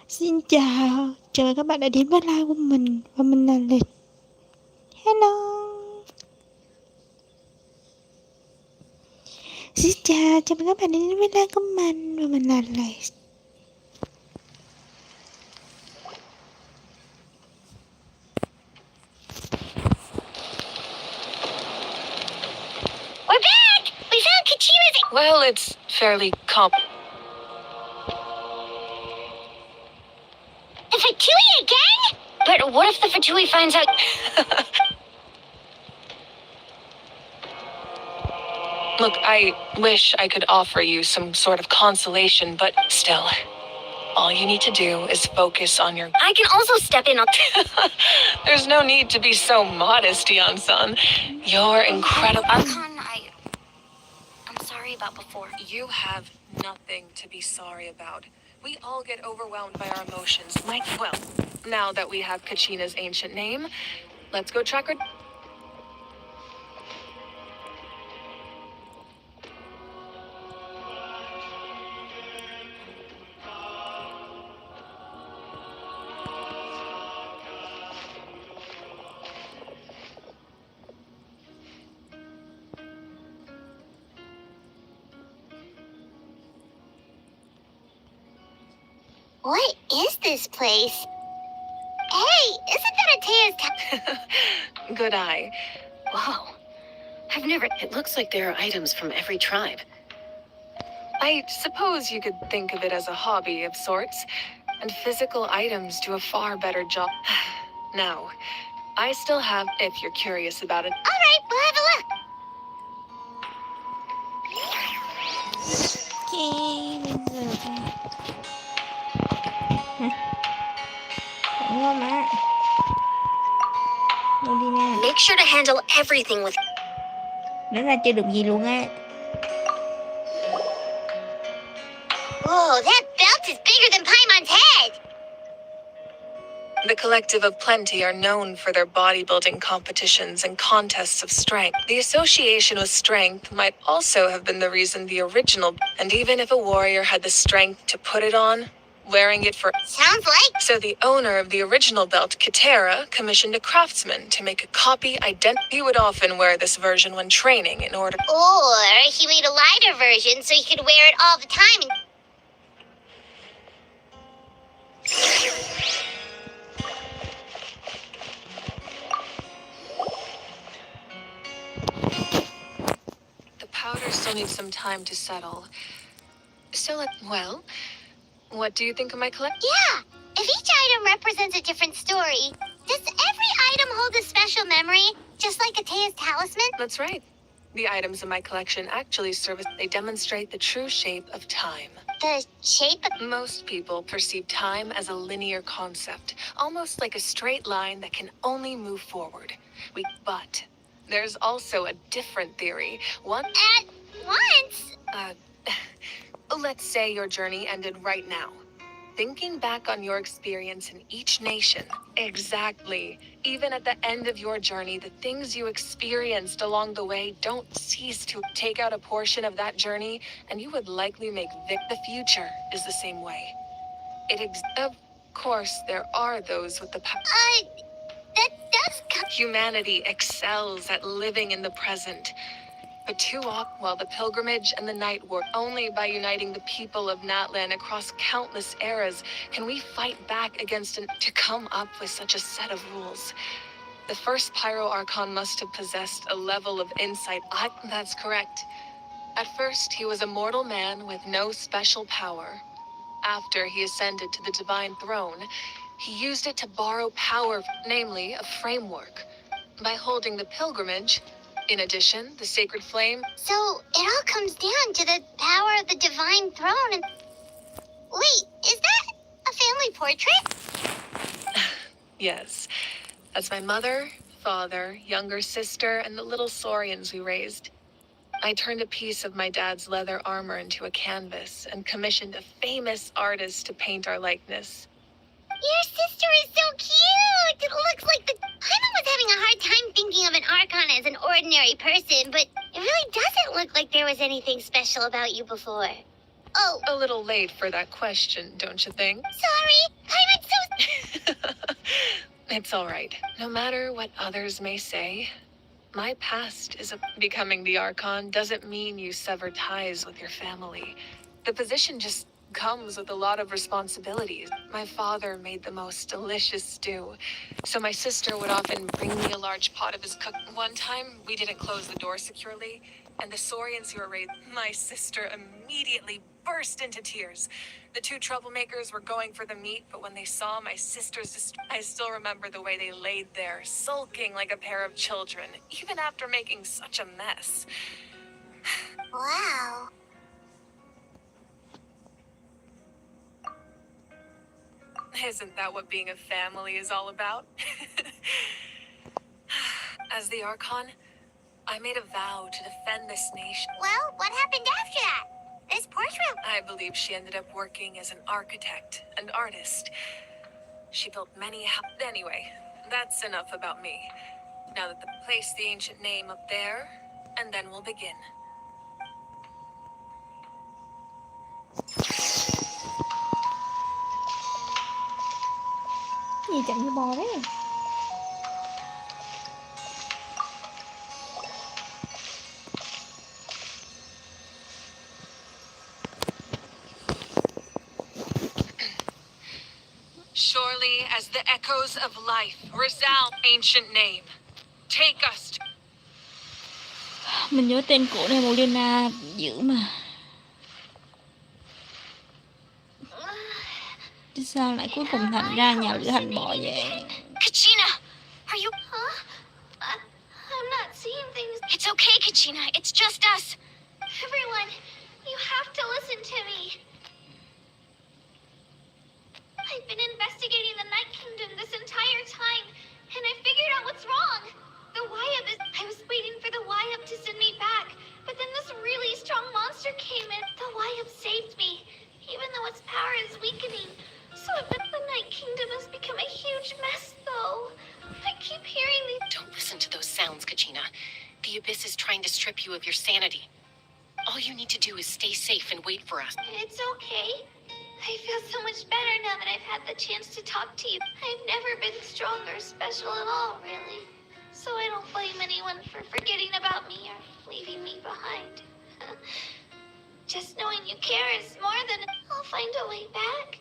Xin chào, chào mừng các bạn đã đến với live của mình và mình là Lịch. Hello. Xin chào, chào mừng các bạn đã đến với live của mình và mình là Lịch. We're back! We found Kachira's... Well, it's fairly The Fatui again? But what if the Fatui finds out? Look, I wish I could offer you some sort of consolation, but still, all you need to do is focus on your... I can also step in on... There's no need to be so modest, Yeon-san. You're incredible. I'm sorry about before. You have nothing to be sorry about. We all get overwhelmed by our emotions. Well, now that we have Kachina's ancient name, let's go track her... What is this place? Hey, isn't that Atea's town? Good eye. Wow. I've never... It looks like there are items from every tribe. I suppose you could think of it as a hobby of sorts, and physical items do a far better job. Now, I still have, if you're curious about it. All right, we'll have a look. Ok, bây giờ thì... Hả? Đúng không má? Đâu đi nè. Make sure to handle everything with... Nó ra chưa được gì luôn á. Whoa, that belt is bigger than Paimon's head! The Collective of Plenty are known for their bodybuilding competitions and contests of strength. The association with strength might also have been the reason the original, and even if a warrior had the strength to put it on, wearing it for... Sounds like... So the owner of the original belt, Katera, commissioned a craftsman to make a copy He would often wear this version when training in order... Or he made a lighter version so he could wear it all the time and... The powder still needs some time to settle. Well, what do you think of my collection? Yeah! If each item represents a different story, does every item hold a special memory, just like Atea's talisman? That's right. The items in my collection actually serve as... They demonstrate the true shape of time. The shape of... Most people perceive time as a linear concept, almost like a straight line that can only move forward. But there's also a different theory. One... At once? Let's say your journey ended right now. Thinking back on your experience in each nation, exactly. Even at the end of your journey, the things you experienced along the way don't cease to take out a portion of that journey, and you would likely make the future is the same way. Of course, there are those with the power. That does Humanity excels at living in the present. But too often, while the pilgrimage and the night work, only by uniting the people of Natlan across countless eras can we fight back against to come up with such a set of rules. The first Pyro Archon must have possessed a level of insight. That's correct. At first, he was a mortal man with no special power. After he ascended to the divine throne, he used it to borrow power, namely a framework. By holding the pilgrimage, in addition, the sacred flame... So, it all comes down to the power of the divine throne and... Wait, is that a family portrait? Yes. That's my mother, father, younger sister, and the little saurians we raised. I turned a piece of my dad's leather armor into a canvas and commissioned a famous artist to paint our likeness. Your sister is so cute! It looks like the... Paimon was having a hard time thinking of an Archon as an ordinary person, but it really doesn't look like there was anything special about you before. Oh. A little late for that question, don't you think? Sorry! Paimon's so... It's all right. No matter what others may say, my past is becoming the Archon doesn't mean you sever ties with your family. The position just comes with a lot of responsibilities. My father made the most delicious stew, so my sister would often bring me a large pot of his cook. One time, we didn't close the door securely, and the saurians who were raised, my sister immediately burst into tears. The two troublemakers were going for the meat, but when they saw my sister's I still remember the way they laid there, sulking like a pair of children, even after making such a mess. Wow. Isn't that what being a family is all about? As the Archon, I made a vow to defend this nation. Well, what happened after that? This portrait... I believe she ended up working as an architect and artist. She built many Anyway, that's enough about me. Now that place the ancient name up there, and then we'll begin. Gì chậm như bò đấy. Surely as the echoes of life resound ancient name, take us to... Mình nhớ tên cổ này Molina dữ mà. Chứ sao lại cuối cùng thành ra nhà lữ hành bỏ vậy? Kachina, are you? Huh? I'm not seeing things. It's okay, Kachina. It's just us. Everyone, you have to listen to me. I've been investigating the Night Kingdom this entire time, and I figured out what's wrong. The Wyab is... I was waiting for the Wyab to send me back, but then this really strong monster came in. The Wyab saved me, even though its power is weakening. So the Night Kingdom has become a huge mess, though. I keep hearing these... Don't listen to those sounds, Kachina. The Abyss is trying to strip you of your sanity. All you need to do is stay safe and wait for us. It's okay. I feel so much better now that I've had the chance to talk to you. I've never been strong or special at all, really. So I don't blame anyone for forgetting about me or leaving me behind. Just knowing you care is more than... I'll find a way back.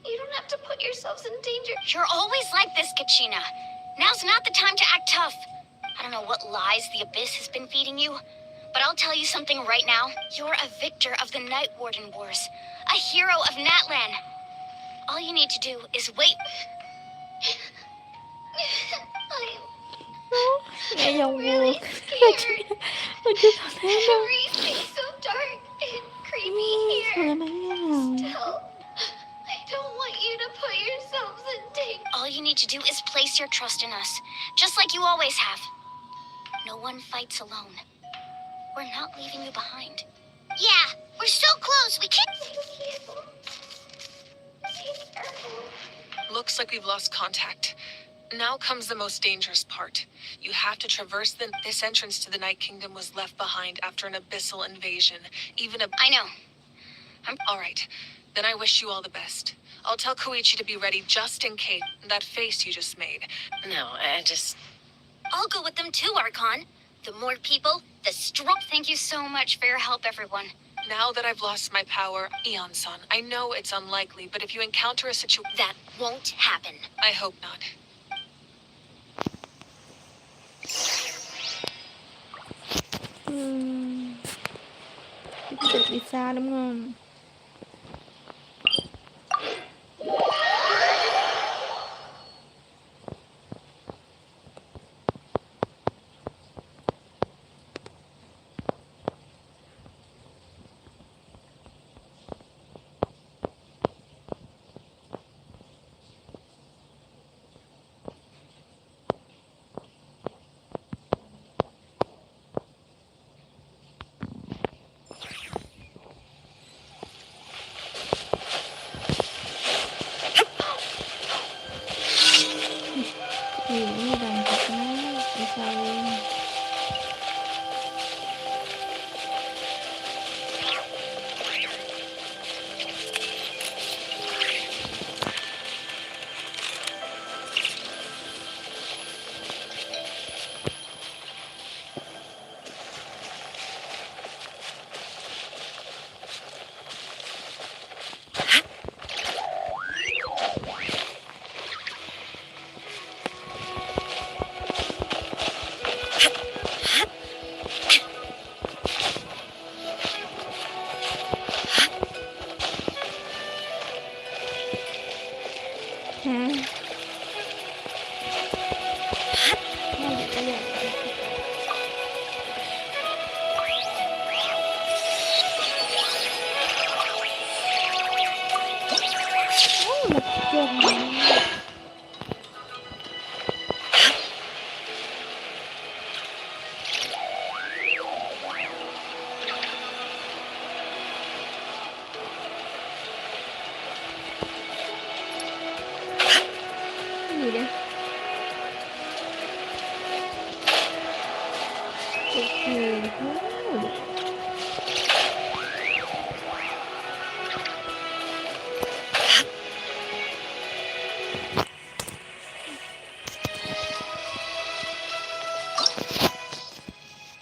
You don't have to put yourselves in danger. You're always like this, Kachina. Now's not the time to act tough. I don't know what lies the Abyss has been feeding you, but I'll tell you something right now. You're a victor of the Night Warden Wars, a hero of Natlan. All you need to do is wait. Nghe dòng buồn. Everything's so dark and creepy here. Still, I don't want you to put yourselves in danger. All you need to do is place your trust in us, just like you always have. No one fights alone. We're not leaving you behind. Yeah, we're so close. We can't... Looks like we've lost contact. Now comes the most dangerous part. You have to traverse this entrance to the Night Kingdom was left behind after an abyssal invasion. I know. All right. Then I wish you all the best. I'll tell Koichi to be ready just in case. That face you just made. No, I'll go with them too, Archon. The more people, the strong. Thank you so much for your help, everyone. Now that I've lost my power, Eon-san, I know it's unlikely, but if you encounter a situation... That won't happen. I hope not. Tiếp tục đi xa đúng không?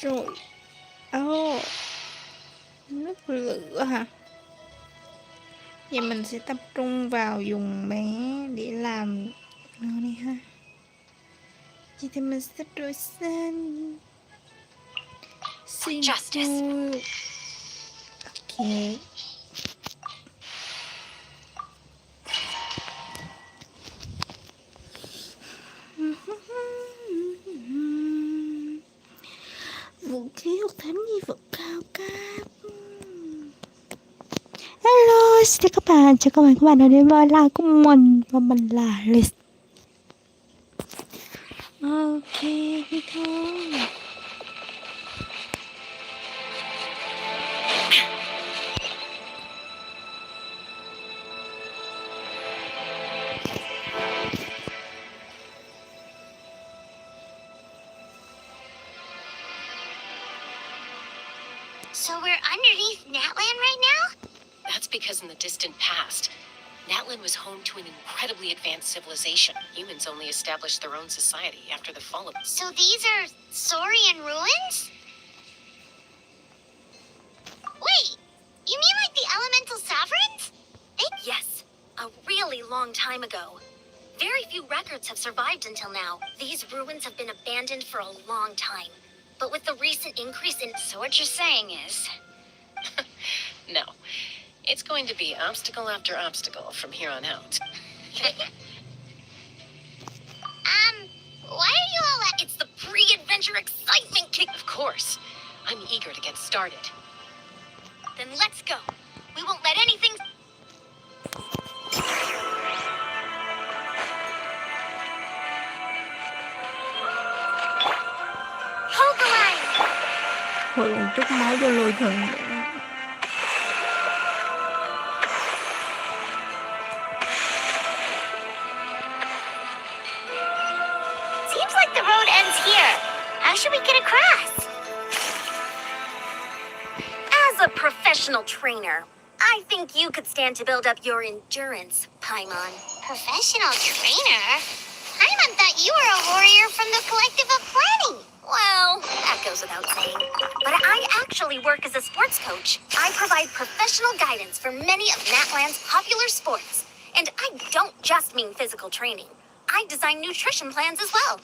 Rồi. Nước lửa hả? Vậy mình sẽ tập trung vào dùng bé để làm này ha. Vậy thì mình sẽ đổi xanh. for justice. Ok. Vũ khí hoặc thánh nghi vật cao cấp. Hello, xin chào các bạn, chào các bạn đã đến với live của mình và mình là Lịch. Ok, đi thôi. So we're underneath Natland right now? That's because in the distant past, Natlan was home to an incredibly advanced civilization. Humans only established their own society after the fall of... So these are Saurian ruins? Wait, you mean like the elemental sovereigns? Yes, a really long time ago. Very few records have survived until now. These ruins have been abandoned for a long time. But with the recent increase in... So what you're saying is... No. It's going to be obstacle after obstacle from here on out. Why are you all at... It's the pre-adventure excitement kick. Of course. I'm eager to get started. Then let's go. We won't let anything... Hold the line! Hồi một chút máu cho lôi thần. Seems like the road ends here. How should we get across? As a professional trainer, I think you could stand to build up your endurance, Paimon. Professional trainer? Paimon thought you were a warrior from the Collective of Planning. Well, that goes without saying. But I actually work as a sports coach. I provide professional guidance for many of Natland's popular sports. And I don't just mean physical training. I design nutrition plans as well.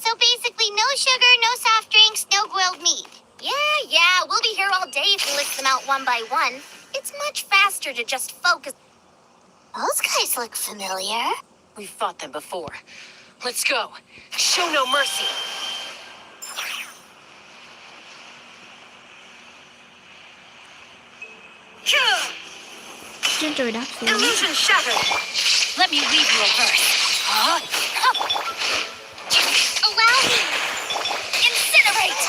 So basically no sugar, no soft drinks, no grilled meat. Yeah, we'll be here all day if you list them out one by one. It's much faster to just focus. Those guys look familiar. We've fought them before. Let's go. Show no mercy. Trên trời đáp xuống. Illusion shattered. Let me leave you a verse. Allow me. Incinerate!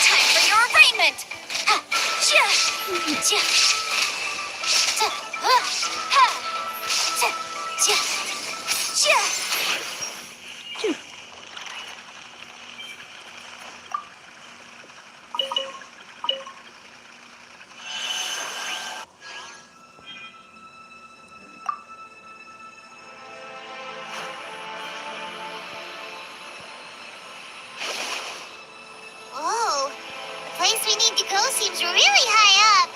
Time for your arraignment! Whoa, the place we need to go seems really high up.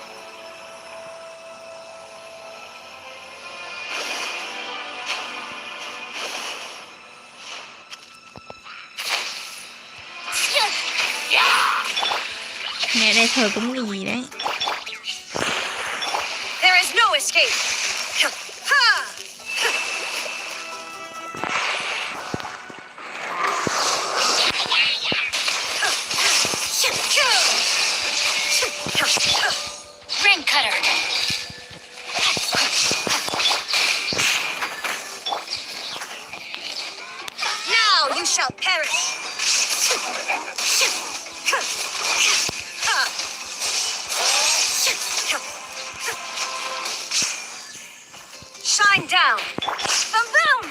Mẹ đây thờ cũng cái gì đấy. There is no escape. Ring cutter! Now you shall perish. Shine down. Boom!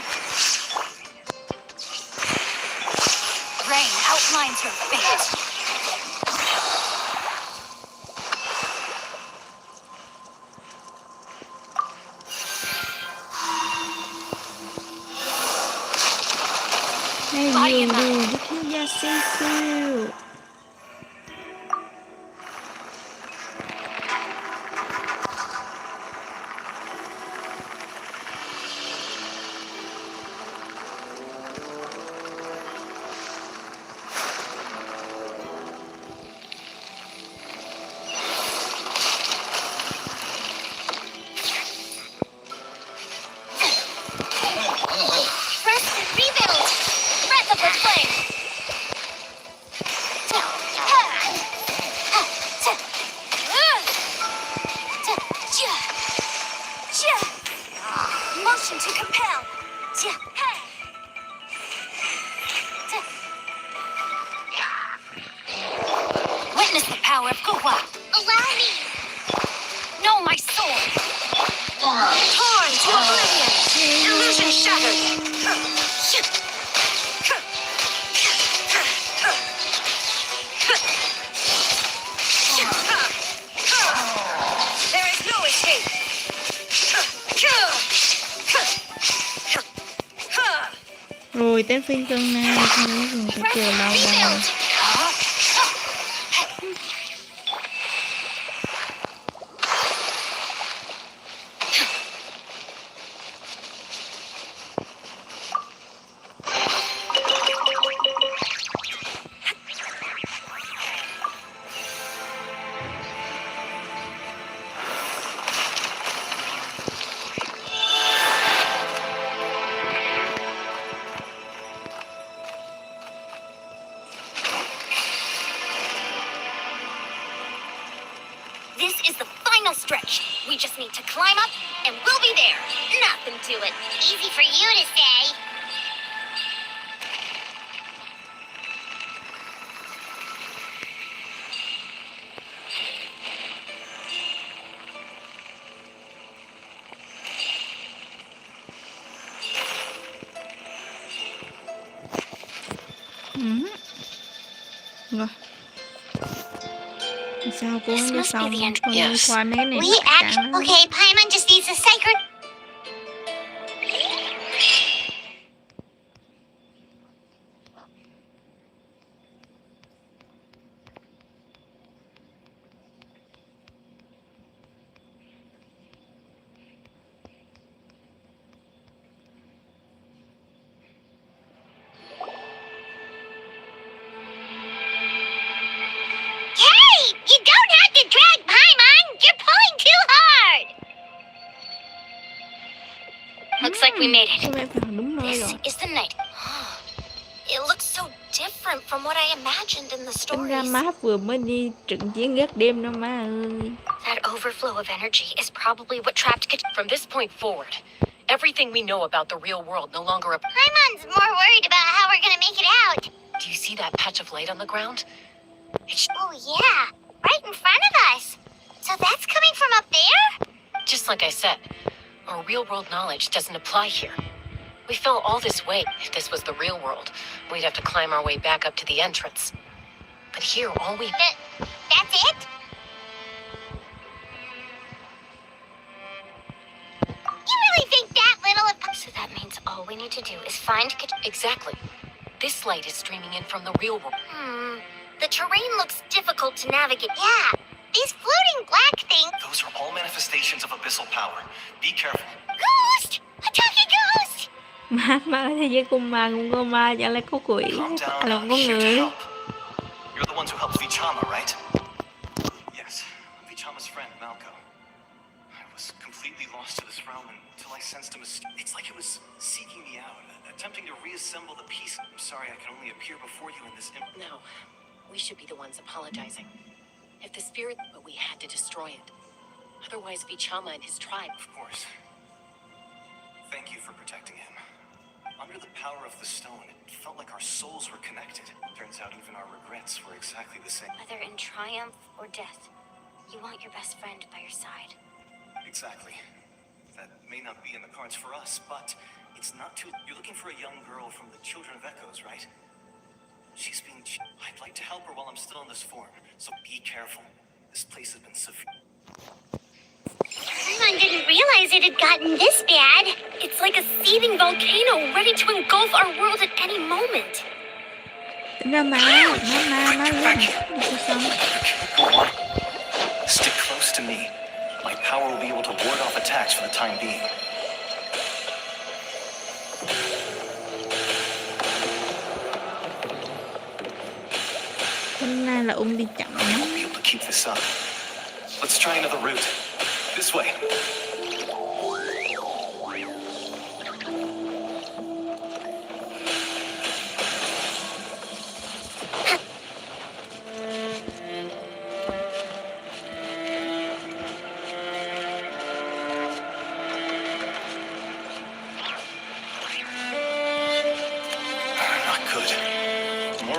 Rain outlines your fate. Đây đường với thiếu gia xe siêu. Compulsion to compel. Witness the power of Kuwa. Allow me. No, my sword. Torn to oblivion. Illusion shattered. There is no escape. Rồi tới phiên cân này thôi, mình phải chờ lâu rồi. This is the final stretch. We just need to climb up and we'll be there. Nothing to it. Easy for you to say. Rồi. Sao cô như xong con đi qua mấy này We actually okay, Paimon just needs a sacred. Hey, you don't have to drag Paimon. You're pulling too hard. Looks like we made it. Cô em vào đúng nơi This rồi. is the night. It looks so different from what I imagined in the Tính ra stories. má vừa mới đi trận chiến gác đêm đó má ơi. That overflow of energy is probably what trapped From this point forward, everything we know about the real world no longer applies. Paimon's more worried about how we're gonna make it out. Do you see that patch of light on the ground? Oh yeah, right in front of us. So that's coming from up there? Just like I said, our real world knowledge doesn't apply here. We fell all this way. If this was the real world, we'd have to climb our way back up to the entrance. But here, all we... That's it? You really think that little of... So that means all we need to do is find Exactly. This light is streaming in from the real world. The terrain looks difficult to navigate. Yeah, these floating black things... Those are all manifestations of abyssal power. Be careful. Ghost! Attacking ghost! Má thế giới con ma cũng có ma, chẳng lẽ có quỷ, Calm là down. con I'm here to người. help. You're the ones who helped Vichama, right? Yes, I'm Vichama's friend, Malco. I was completely lost to this realm until I sensed a mistake. It's like it was seeking me out, attempting to reassemble the pieces. I'm sorry I can only appear before you in this... No, we should be the ones apologizing. If the spirit... But we had to destroy it. Otherwise, Vichama and his tribe... Of course. Thank you for protecting him. Under the power of the stone, it felt like our souls were connected. Turns out even our regrets were exactly the same. Whether in triumph or death, you want your best friend by your side. Exactly. That may not be in the cards for us, but it's not too... You're looking for a young girl from the Children of Echoes, right? She's being... I'd like to help her while I'm still in this form, so be careful. This place has been severe. Paimon didn't realize it had gotten this bad. It's like a seething volcano ready to engulf our world at any moment. Tính ra má lên. Đi xong. Go on. Stick close to me. My power will be able to ward off attacks for the time being. Tính ra là đi chậm I lắm. won't be able to keep this up. Let's try another route. This way.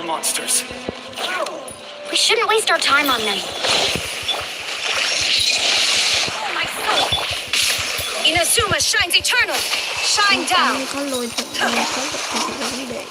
monsters. We shouldn't waste our time on them. Oh, my soul! Inazuma shines eternal! Shine down! Có lôi thật có vấn đề.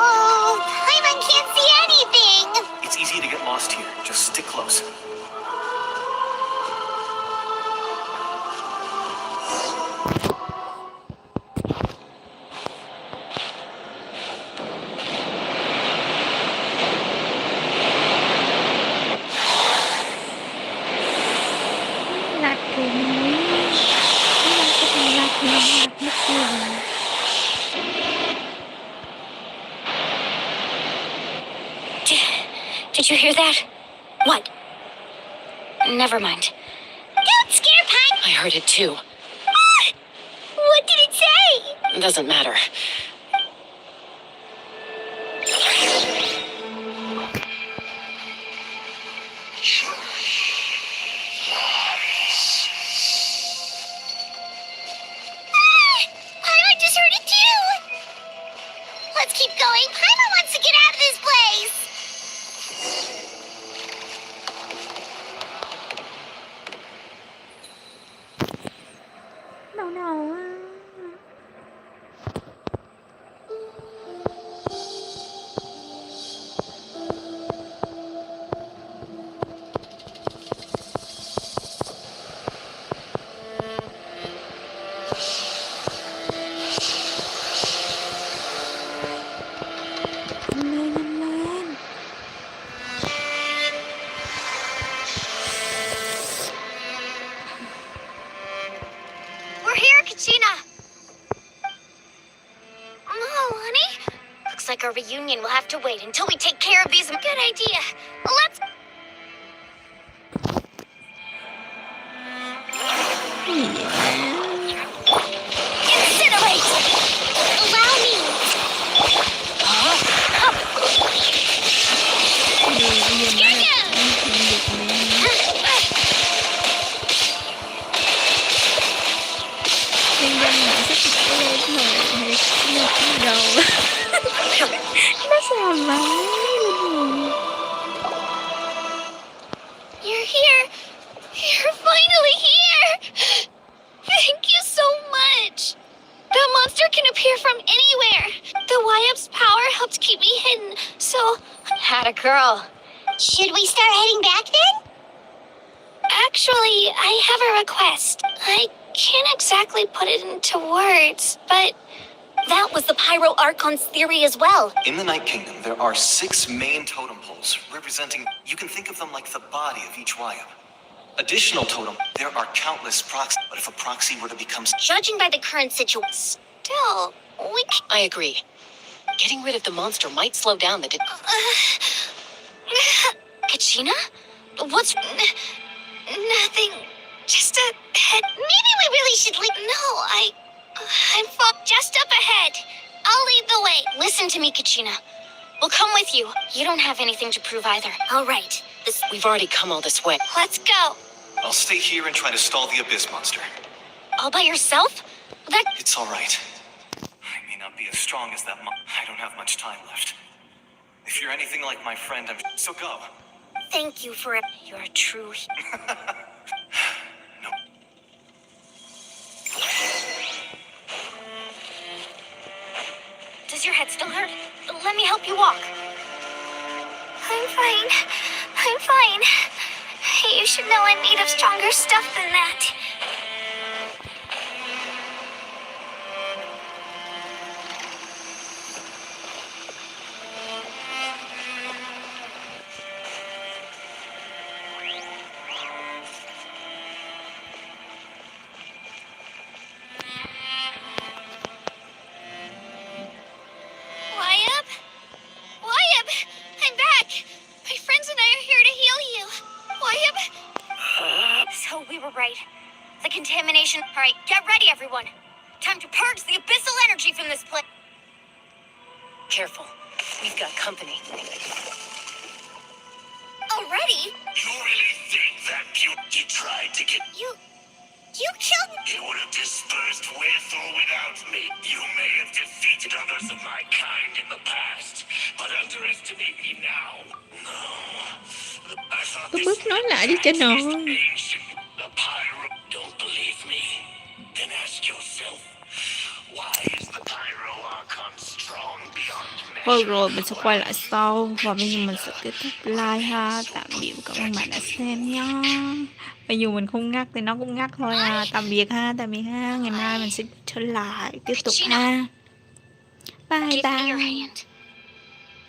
Oh, Paimon can't see anything! It's easy to get lost here. Just stick close. Lạc thì mình lạc mất rồi. Did you hear that? What? Never mind. Don't scare Paimon! I heard it too. What did it say? It doesn't matter. Paimon just heard it too! Let's keep going. Paimon wants to get out of this place! Đau đầu á. Nhanh lên. We're here, Kachina! Oh, honey? Looks like our reunion will have to wait until we take care of these. Good idea. Let's... Incinerate! Allow me! Here goes! Nhân dân mà thích lên hồi hay đầu. Nó sao mà You're here. You're finally here. Thank you so much. That monster can appear from anywhere. The Y-Up's power helped keep me hidden, so... Had a girl. Should we start heading back then? Actually, I have a request. I can't exactly put it into words, but... That was the Pyro Archon's theory as well. In the Night Kingdom, there are 6 main totem poles representing... You can think of them like the body of each Waiup. Additional totem, there are countless proxies, but if a proxy were to become... Judging by the current situation... Still, we can... I agree. Getting rid of the monster might slow down the... Kachina? What's... Nothing. Just a head... Maybe we really should leave. No, I'm just up ahead. I'll lead the way. Listen to me, Kachina. We'll come with you. You don't have anything to prove either. All right. We've already come all this way. Let's go. I'll stay here and try to stall the Abyss monster. All by yourself? It's all right. I may not be as strong as that I don't have much time left. If you're anything like my friend, So go. Thank you for it. You're a true... No. Does your head still hurt? Let me help you walk. I'm fine. I'm fine. You should know I'm made of stronger stuff than that. we were right. The contamination. All right, get ready, everyone. Time to purge the abyssal energy from this place. Careful. We've got company. Already? You really think that you tried to get... You killed me. You would have dispersed with or without me. You may have defeated others of my kind in the past, but underestimate me now. No. I thought Có this bước nói lại đi cho is nó. ancient. The pyro. Don't believe me? Then ask yourself, why is the pyro archon strong beyond measure? Thôi rồi mình sẽ quay lại sau và bây giờ mình sẽ kết thúc live ha. Tạm biệt và cảm ơn bạn đã xem nhá. Bây giờ mình không ngắt thì nó cũng ngắt thôi à. Tạm biệt ha, ngày mai mình sẽ trở lại tiếp tục ha. Bye bye.